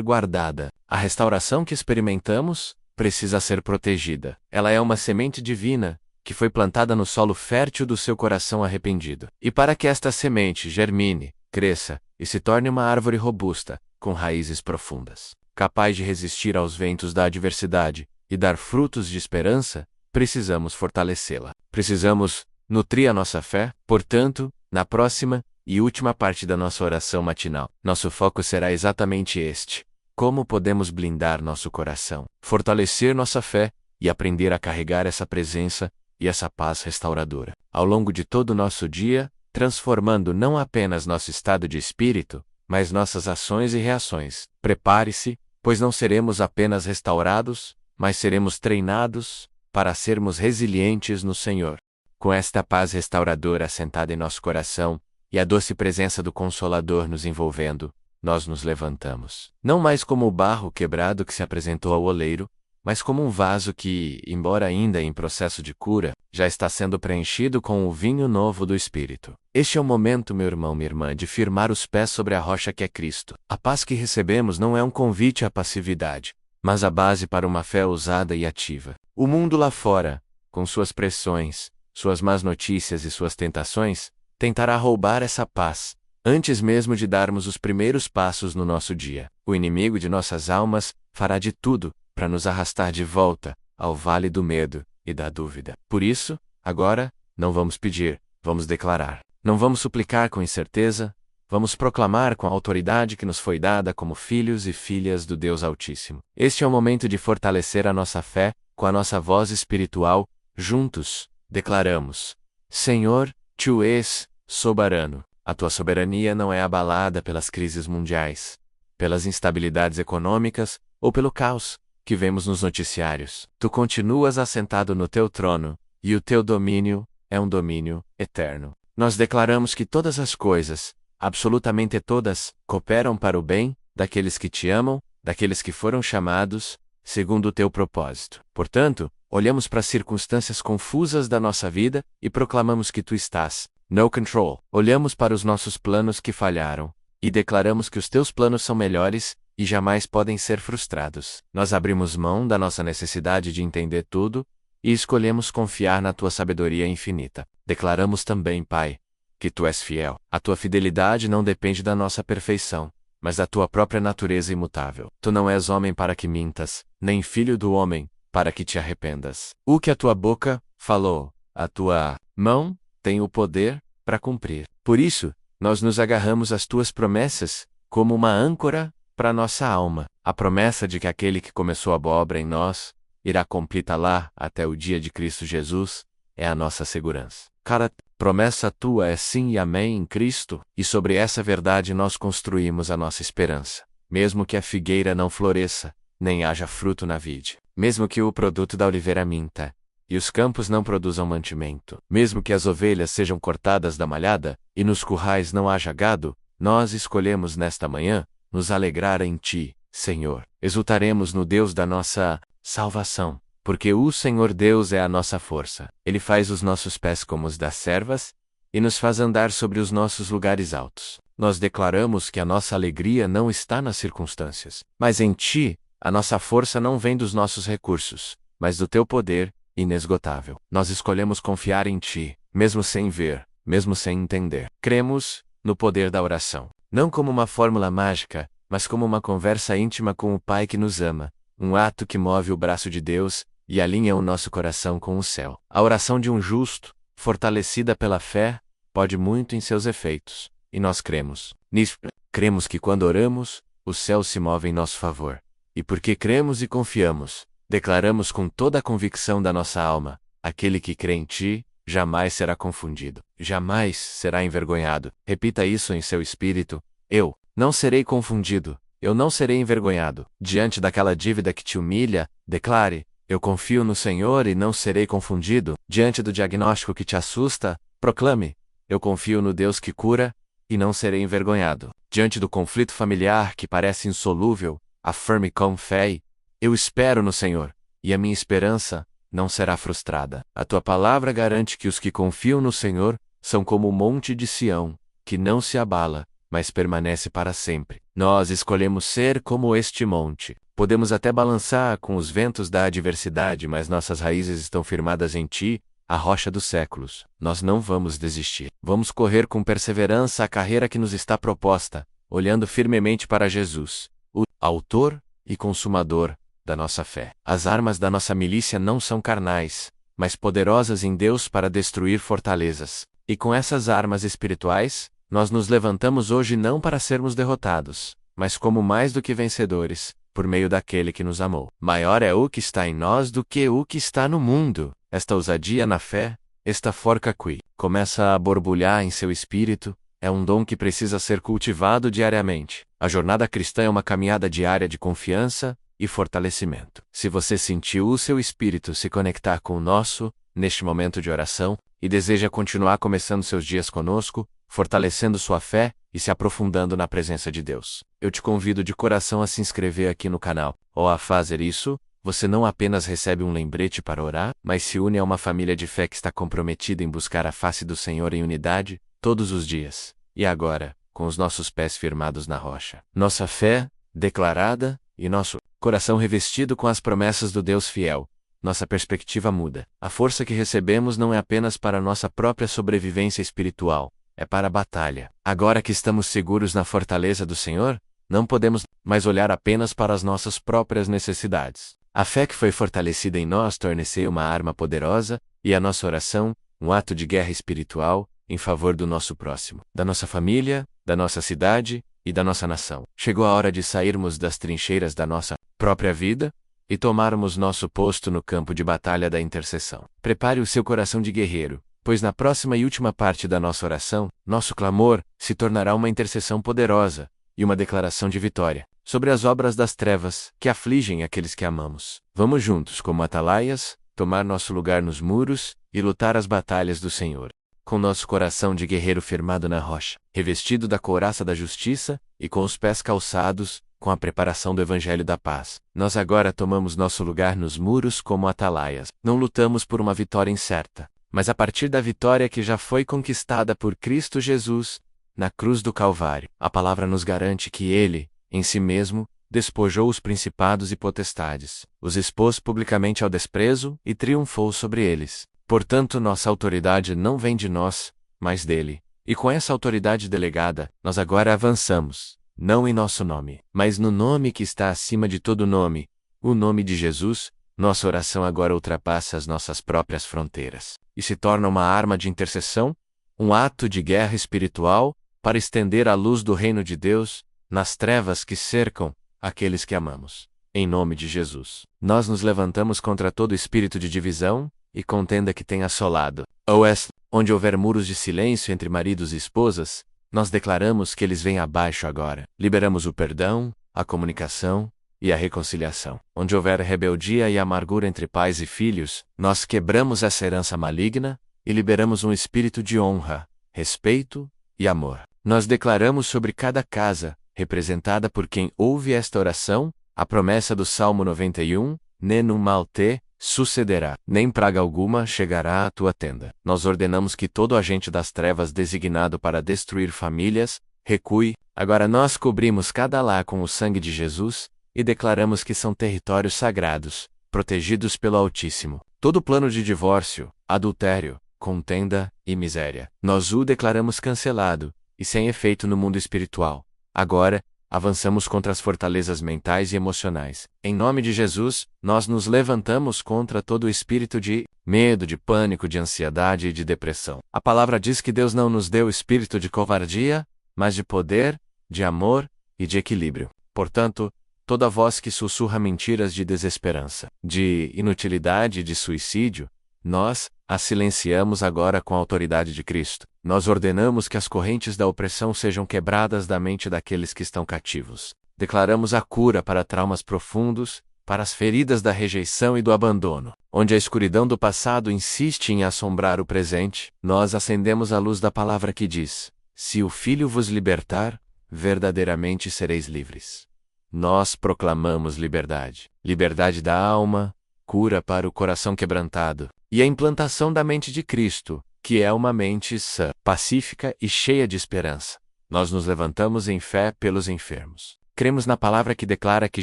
guardada. A restauração que experimentamos precisa ser protegida. Ela é uma semente divina que foi plantada no solo fértil do seu coração arrependido. E para que esta semente germine, cresça e se torne uma árvore robusta, com raízes profundas, capaz de resistir aos ventos da adversidade e dar frutos de esperança, precisamos fortalecê-la. Precisamos nutrir a nossa fé. Portanto, na próxima, e última parte da nossa oração matinal. Nosso foco será exatamente este: como podemos blindar nosso coração, fortalecer nossa fé e aprender a carregar essa presença e essa paz restauradora ao longo de todo o nosso dia, transformando não apenas nosso estado de espírito, mas nossas ações e reações. Prepare-se, pois não seremos apenas restaurados, mas seremos treinados para sermos resilientes no Senhor. Com esta paz restauradora assentada em nosso coração e a doce presença do Consolador nos envolvendo, nós nos levantamos. Não mais como o barro quebrado que se apresentou ao oleiro, mas como um vaso que, embora ainda em processo de cura, já está sendo preenchido com o vinho novo do Espírito. Este é o momento, meu irmão, minha irmã, de firmar os pés sobre a rocha que é Cristo. A paz que recebemos não é um convite à passividade, mas a base para uma fé ousada e ativa. O mundo lá fora, com suas pressões, suas más notícias e suas tentações, tentará roubar essa paz, antes mesmo de darmos os primeiros passos no nosso dia. O inimigo de nossas almas fará de tudo para nos arrastar de volta ao vale do medo e da dúvida. Por isso, agora, não vamos pedir, vamos declarar. Não vamos suplicar com incerteza, vamos proclamar com a autoridade que nos foi dada como filhos e filhas do Deus Altíssimo. Este é o momento de fortalecer a nossa fé com a nossa voz espiritual. Juntos, declaramos: Senhor, Tu és soberano. A Tua soberania não é abalada pelas crises mundiais, pelas instabilidades econômicas ou pelo caos que vemos nos noticiários. Tu continuas assentado no Teu trono, e o Teu domínio é um domínio eterno. Nós declaramos que todas as coisas, absolutamente todas, cooperam para o bem daqueles que Te amam, daqueles que foram chamados segundo o Teu propósito. Portanto, olhamos para as circunstâncias confusas da nossa vida e proclamamos que Tu estás no control. Olhamos para os nossos planos que falharam e declaramos que os Teus planos são melhores e jamais podem ser frustrados. Nós abrimos mão da nossa necessidade de entender tudo e escolhemos confiar na Tua sabedoria infinita. Declaramos também, Pai, que Tu és fiel. A Tua fidelidade não depende da nossa perfeição, mas da Tua própria natureza imutável. Tu não és homem para que mintas, nem filho do homem para que te arrependas. O que a Tua boca falou, a Tua mão tem o poder para cumprir. Por isso, nós nos agarramos às Tuas promessas como uma âncora para nossa alma. A promessa de que aquele que começou a boa obra em nós irá completá-la até o dia de Cristo Jesus é a nossa segurança. Cada promessa Tua é sim e amém em Cristo, e sobre essa verdade nós construímos a nossa esperança. Mesmo que a figueira não floresça, nem haja fruto na vide, mesmo que o produto da oliveira minta, e os campos não produzam mantimento, mesmo que as ovelhas sejam cortadas da malhada, e nos currais não haja gado, nós escolhemos nesta manhã nos alegrar em Ti, Senhor. Exultaremos no Deus da nossa salvação, porque o Senhor Deus é a nossa força. Ele faz os nossos pés como os das servas e nos faz andar sobre os nossos lugares altos. Nós declaramos que a nossa alegria não está nas circunstâncias, mas em Ti. A nossa força não vem dos nossos recursos, mas do Teu poder inesgotável. Nós escolhemos confiar em Ti, mesmo sem ver, mesmo sem entender. Cremos no poder da oração, não como uma fórmula mágica, mas como uma conversa íntima com o Pai que nos ama, um ato que move o braço de Deus e alinha o nosso coração com o céu. A oração de um justo, fortalecida pela fé, pode muito em seus efeitos, e nós cremos nisso. Cremos que quando oramos, o céu se move em nosso favor. E porque cremos e confiamos, declaramos com toda a convicção da nossa alma: aquele que crê em Ti jamais será confundido, jamais será envergonhado. Repita isso em seu espírito: eu não serei confundido, eu não serei envergonhado. Diante daquela dívida que te humilha, declare: eu confio no Senhor e não serei confundido. Diante do diagnóstico que te assusta, proclame: eu confio no Deus que cura e não serei envergonhado. Diante do conflito familiar que parece insolúvel, afirme com fé: eu espero no Senhor, e a minha esperança não será frustrada. A Tua palavra garante que os que confiam no Senhor são como o monte de Sião, que não se abala, mas permanece para sempre. Nós escolhemos ser como este monte. Podemos até balançar com os ventos da adversidade, mas nossas raízes estão firmadas em Ti, a rocha dos séculos. Nós não vamos desistir. Vamos correr com perseverança a carreira que nos está proposta, olhando firmemente para Jesus, o Autor e Consumador da nossa fé. As armas da nossa milícia não são carnais, mas poderosas em Deus para destruir fortalezas. E com essas armas espirituais, Nós nos levantamos hoje não para sermos derrotados, mas como mais do que vencedores, por meio daquele que nos amou. Maior é o que está em nós do que o que está no mundo. Esta ousadia na fé, esta forca qui começa a borbulhar em seu espírito, é um dom que precisa ser cultivado diariamente. A jornada cristã é uma caminhada diária de confiança e fortalecimento. Se você sentiu o seu espírito se conectar com o nosso, neste momento de oração, e deseja continuar começando seus dias conosco, fortalecendo sua fé e se aprofundando na presença de Deus, eu te convido de coração a se inscrever aqui no canal. Ao a fazer isso, você não apenas recebe um lembrete para orar, mas se une a uma família de fé que está comprometida em buscar a face do Senhor em unidade, todos os dias. E agora, com os nossos pés firmados na rocha, nossa fé declarada e nosso coração revestido com as promessas do Deus fiel, nossa perspectiva muda. A força que recebemos não é apenas para nossa própria sobrevivência espiritual, é para a batalha. Agora que estamos seguros na fortaleza do Senhor, não podemos mais olhar apenas para as nossas próprias necessidades. A fé que foi fortalecida em nós torna-se uma arma poderosa, e a nossa oração, um ato de guerra espiritual, em favor do nosso próximo, da nossa família, da nossa cidade e da nossa nação. Chegou a hora de sairmos das trincheiras da nossa própria vida e tomarmos nosso posto no campo de batalha da intercessão. Prepare o seu coração de guerreiro, pois na próxima e última parte da nossa oração, nosso clamor se tornará uma intercessão poderosa e uma declaração de vitória sobre as obras das trevas que afligem aqueles que amamos. Vamos juntos, como atalaias, tomar nosso lugar nos muros e lutar as batalhas do Senhor, com nosso coração de guerreiro firmado na rocha, revestido da couraça da justiça e com os pés calçados com a preparação do Evangelho da Paz. Nós agora tomamos nosso lugar nos muros como atalaias. Não lutamos por uma vitória incerta, mas a partir da vitória que já foi conquistada por Cristo Jesus, na cruz do Calvário. A palavra nos garante que Ele, em si mesmo, despojou os principados e potestades, os expôs publicamente ao desprezo e triunfou sobre eles. Portanto, nossa autoridade não vem de nós, mas dele. E com essa autoridade delegada, nós agora avançamos, não em nosso nome, mas no nome que está acima de todo nome, o nome de Jesus. Nossa oração agora ultrapassa as nossas próprias fronteiras e se torna uma arma de intercessão, um ato de guerra espiritual, para estender a luz do reino de Deus nas trevas que cercam aqueles que amamos. Em nome de Jesus, nós nos levantamos contra todo espírito de divisão e contenda que tem assolado oeste, onde houver muros de silêncio entre maridos e esposas, nós declaramos que eles vêm abaixo agora. Liberamos o perdão, a comunicação e a reconciliação. Onde houver rebeldia e amargura entre pais e filhos, nós quebramos essa herança maligna e liberamos um espírito de honra, respeito e amor. Nós declaramos sobre cada casa, representada por quem ouve esta oração, a promessa do Salmo 91, nenhum mal te sucederá, nem praga alguma chegará à tua tenda. Nós ordenamos que todo agente das trevas designado para destruir famílias, recue. Agora nós cobrimos cada lar com o sangue de Jesus, e declaramos que são territórios sagrados, protegidos pelo Altíssimo. Todo plano de divórcio, adultério, contenda e miséria, nós o declaramos cancelado, e sem efeito no mundo espiritual. Agora, avançamos contra as fortalezas mentais e emocionais. Em nome de Jesus, nós nos levantamos contra todo o espírito de medo, de pânico, de ansiedade e de depressão. A palavra diz que Deus não nos deu espírito de covardia, mas de poder, de amor e de equilíbrio. Portanto, toda voz que sussurra mentiras de desesperança, de inutilidade e de suicídio, nós a silenciamos agora com a autoridade de Cristo. Nós ordenamos que as correntes da opressão sejam quebradas da mente daqueles que estão cativos. Declaramos a cura para traumas profundos, para as feridas da rejeição e do abandono. Onde a escuridão do passado insiste em assombrar o presente, nós acendemos a luz da palavra que diz: se o Filho vos libertar, verdadeiramente sereis livres. Nós proclamamos liberdade. Liberdade da alma, cura para o coração quebrantado, e a implantação da mente de Cristo, que é uma mente sã, pacífica e cheia de esperança. Nós nos levantamos em fé pelos enfermos. Cremos na palavra que declara que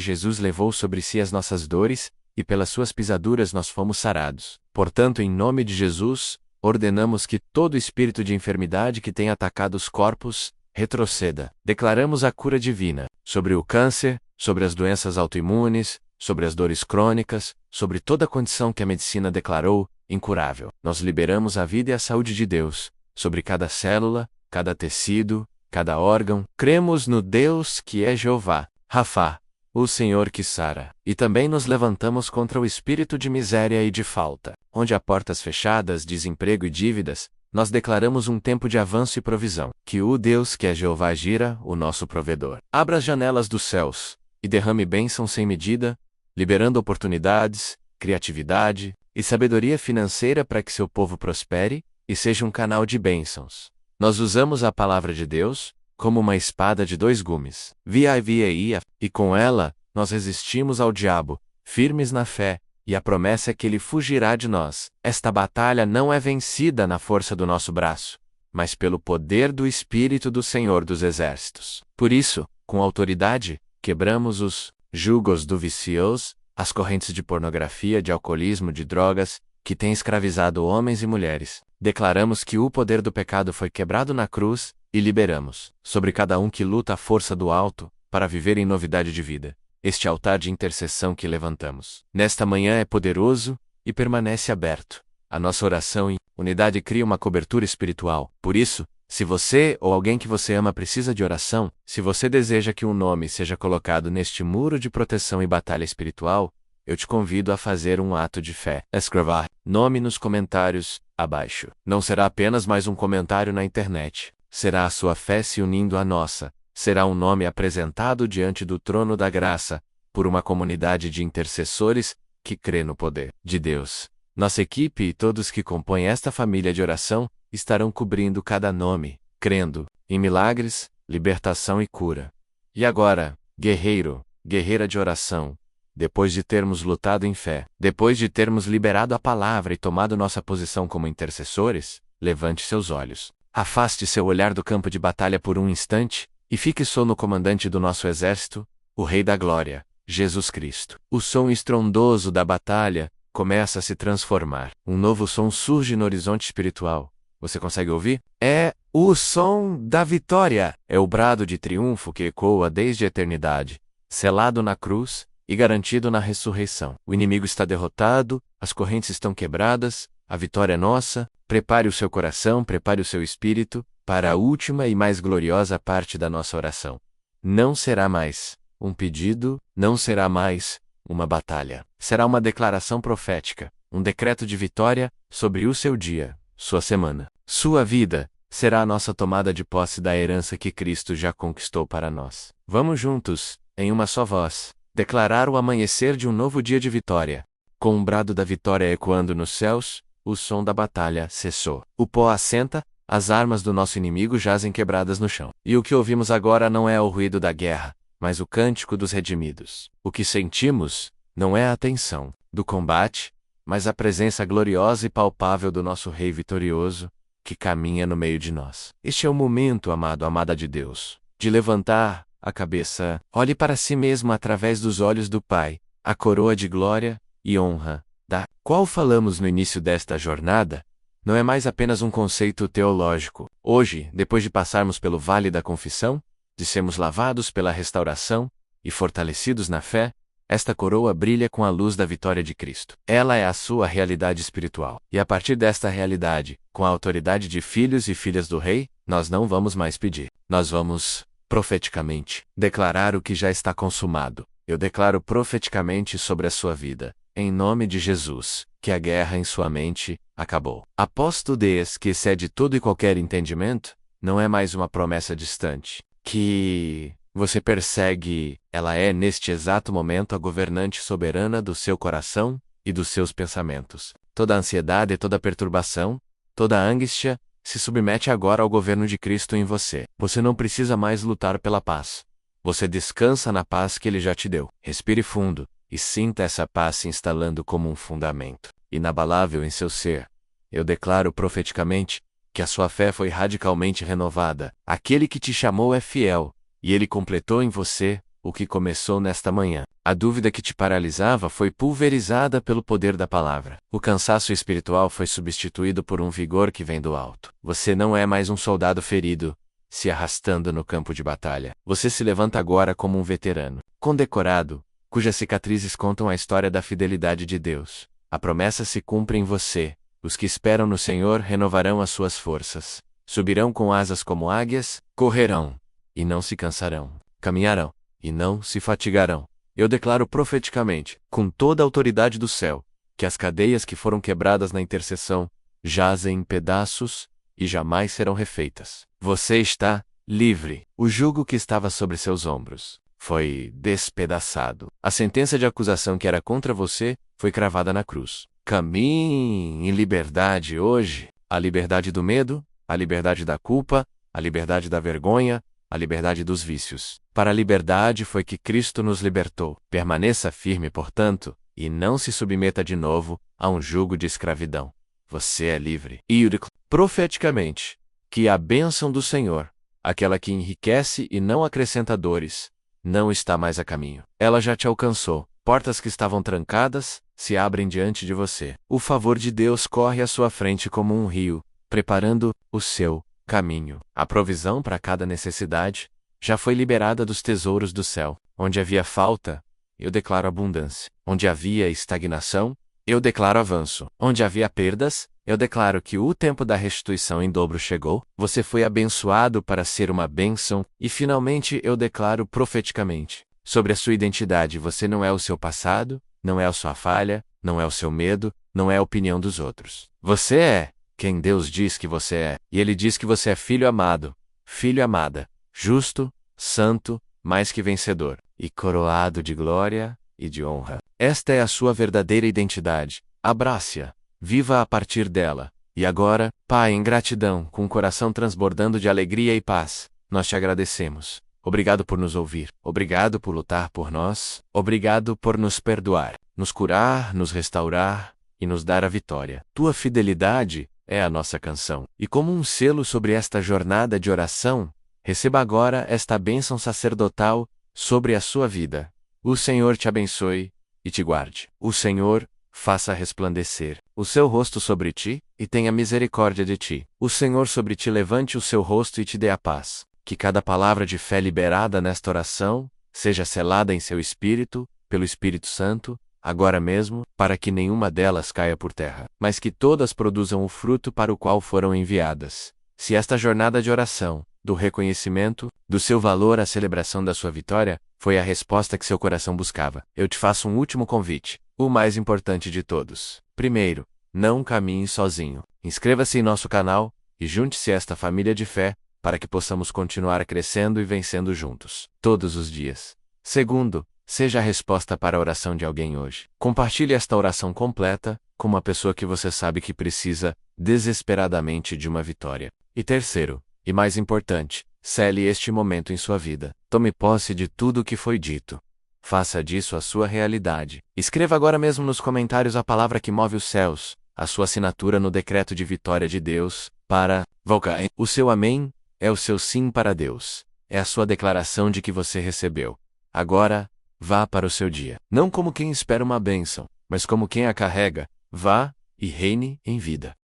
Jesus levou sobre si as nossas dores, e pelas suas pisaduras nós fomos sarados. Portanto, em nome de Jesus, ordenamos que todo espírito de enfermidade que tenha atacado os corpos, retroceda. Declaramos a cura divina sobre o câncer, sobre as doenças autoimunes, sobre as dores crônicas, sobre toda a condição que a medicina declarou incurável. Nós liberamos a vida e a saúde de Deus sobre cada célula, cada tecido, cada órgão. Cremos no Deus que é Jeová, Rafá, o Senhor que sara. E também nos levantamos contra o espírito de miséria e de falta. Onde há portas fechadas, desemprego e dívidas, nós declaramos um tempo de avanço e provisão. Que o Deus que é Jeová gira, o nosso provedor, abra as janelas dos céus e derrame bênçãos sem medida, liberando oportunidades, criatividade e sabedoria financeira para que seu povo prospere e seja um canal de bênçãos. Nós usamos a palavra de Deus como uma espada de dois gumes. E com ela, nós resistimos ao diabo, firmes na fé, e a promessa é que ele fugirá de nós. Esta batalha não é vencida na força do nosso braço, mas pelo poder do Espírito do Senhor dos Exércitos. Por isso, com autoridade, quebramos os jugos do vicioso, as correntes de pornografia, de alcoolismo, de drogas, que têm escravizado homens e mulheres. Declaramos que o poder do pecado foi quebrado na cruz, e liberamos, sobre cada um que luta a força do alto, para viver em novidade de vida, este altar de intercessão que levantamos. Nesta manhã é poderoso, e permanece aberto. A nossa oração em unidade cria uma cobertura espiritual. Por isso, se você ou alguém que você ama precisa de oração, se você deseja que um nome seja colocado neste muro de proteção e batalha espiritual, eu te convido a fazer um ato de fé. Escreva nome nos comentários abaixo. Não será apenas mais um comentário na internet. Será a sua fé se unindo à nossa. Será um nome apresentado diante do trono da graça, por uma comunidade de intercessores que crê no poder de Deus. Nossa equipe e todos que compõem esta família de oração estarão cobrindo cada nome, crendo em milagres, libertação e cura. E agora, guerreiro, guerreira de oração, depois de termos lutado em fé, depois de termos liberado a palavra e tomado nossa posição como intercessores, levante seus olhos. Afaste seu olhar do campo de batalha por um instante, e fixe-o no comandante do nosso exército, o Rei da Glória, Jesus Cristo. O som estrondoso da batalha começa a se transformar. Um novo som surge no horizonte espiritual. Você consegue ouvir? É o som da vitória. É o brado de triunfo que ecoa desde a eternidade, selado na cruz e garantido na ressurreição. O inimigo está derrotado, as correntes estão quebradas, a vitória é nossa. Prepare o seu coração, prepare o seu espírito, para a última e mais gloriosa parte da nossa oração. Não será mais um pedido, não será mais uma batalha. Será uma declaração profética, um decreto de vitória sobre o seu dia, sua semana. Sua vida será a nossa tomada de posse da herança que Cristo já conquistou para nós. Vamos juntos, em uma só voz, declarar o amanhecer de um novo dia de vitória. Com o brado da vitória ecoando nos céus, o som da batalha cessou. O pó assenta, as armas do nosso inimigo jazem quebradas no chão. E o que ouvimos agora não é o ruído da guerra, mas o cântico dos redimidos. O que sentimos não é a tensão do combate, mas a presença gloriosa e palpável do nosso Rei vitorioso, que caminha no meio de nós. Este é o momento, amado, amada de Deus, de levantar a cabeça. Olhe para si mesmo através dos olhos do Pai, a coroa de glória e honra, da qual falamos no início desta jornada, não é mais apenas um conceito teológico. Hoje, depois de passarmos pelo vale da confissão, de sermos lavados pela restauração e fortalecidos na fé, esta coroa brilha com a luz da vitória de Cristo. Ela é a sua realidade espiritual. E a partir desta realidade, com a autoridade de filhos e filhas do Rei, nós não vamos mais pedir. Nós vamos, profeticamente, declarar o que já está consumado. Eu declaro profeticamente sobre a sua vida, em nome de Jesus, que a guerra em sua mente acabou. A postudez que excede todo e qualquer entendimento, não é mais uma promessa distante, que você persegue. Ela é neste exato momento a governante soberana do seu coração e dos seus pensamentos. Toda ansiedade e toda perturbação, toda angústia, se submete agora ao governo de Cristo em você. Você não precisa mais lutar pela paz. Você descansa na paz que Ele já te deu. Respire fundo e sinta essa paz se instalando como um fundamento inabalável em seu ser. Eu declaro profeticamente que a sua fé foi radicalmente renovada. Aquele que te chamou é fiel, e Ele completou em você o que começou nesta manhã. A dúvida que te paralisava foi pulverizada pelo poder da palavra. O cansaço espiritual foi substituído por um vigor que vem do alto. Você não é mais um soldado ferido, se arrastando no campo de batalha. Você se levanta agora como um veterano, condecorado, cujas cicatrizes contam a história da fidelidade de Deus. A promessa se cumpre em você. Os que esperam no Senhor renovarão as suas forças. Subirão com asas como águias, correrão, e não se cansarão, caminharão, e não se fatigarão. Eu declaro profeticamente, com toda a autoridade do céu, que as cadeias que foram quebradas na intercessão jazem em pedaços e jamais serão refeitas. Você está livre. O jugo que estava sobre seus ombros foi despedaçado. A sentença de acusação que era contra você foi cravada na cruz. Caminhe em liberdade hoje. A liberdade do medo, a liberdade da culpa, a liberdade da vergonha, a liberdade dos vícios. Para a liberdade foi que Cristo nos libertou. Permaneça firme, portanto, e não se submeta de novo a um jugo de escravidão. Você é livre. E profeticamente, que a bênção do Senhor, aquela que enriquece e não acrescenta dores, não está mais a caminho. Ela já te alcançou. Portas que estavam trancadas se abrem diante de você. O favor de Deus corre à sua frente como um rio, preparando o seu caminho. A provisão para cada necessidade já foi liberada dos tesouros do céu. Onde havia falta, eu declaro abundância. Onde havia estagnação, eu declaro avanço. Onde havia perdas, eu declaro que o tempo da restituição em dobro chegou. Você foi abençoado para ser uma bênção. E finalmente eu declaro profeticamente sobre a sua identidade: você não é o seu passado, não é a sua falha, não é o seu medo, não é a opinião dos outros. Você é quem Deus diz que você é. E Ele diz que você é filho amado, filha amada, justo, santo, mais que vencedor, e coroado de glória e de honra. Esta é a sua verdadeira identidade. Abrace-a, viva a partir dela. E agora, Pai, em gratidão, com o coração transbordando de alegria e paz, nós te agradecemos. Obrigado por nos ouvir. Obrigado por lutar por nós. Obrigado por nos perdoar, nos curar, nos restaurar e nos dar a vitória. Tua fidelidade é a nossa canção. E como um selo sobre esta jornada de oração, receba agora esta bênção sacerdotal sobre a sua vida. O Senhor te abençoe e te guarde. O Senhor faça resplandecer o seu rosto sobre ti e tenha misericórdia de ti. O Senhor sobre ti levante o seu rosto e te dê a paz. Que cada palavra de fé liberada nesta oração seja selada em seu espírito, pelo Espírito Santo, agora mesmo, para que nenhuma delas caia por terra, mas que todas produzam o fruto para o qual foram enviadas. Se esta jornada de oração, do reconhecimento, do seu valor à celebração da sua vitória, foi a resposta que seu coração buscava, eu te faço um último convite, o mais importante de todos. Primeiro, não caminhe sozinho. Inscreva-se em nosso canal e junte-se a esta família de fé, para que possamos continuar crescendo e vencendo juntos, todos os dias. Segundo, seja a resposta para a oração de alguém hoje. Compartilhe esta oração completa com uma pessoa que você sabe que precisa desesperadamente de uma vitória. E terceiro, e mais importante, cele este momento em sua vida. Tome posse de tudo o que foi dito. Faça disso a sua realidade. Escreva agora mesmo nos comentários a palavra que move os céus, a sua assinatura no decreto de vitória de Deus, para Volcaem. O seu amém é o seu sim para Deus. É a sua declaração de que você recebeu. Agora, vá para o seu dia. Não como quem espera uma bênção, mas como quem a carrega. Vá e reine em vida.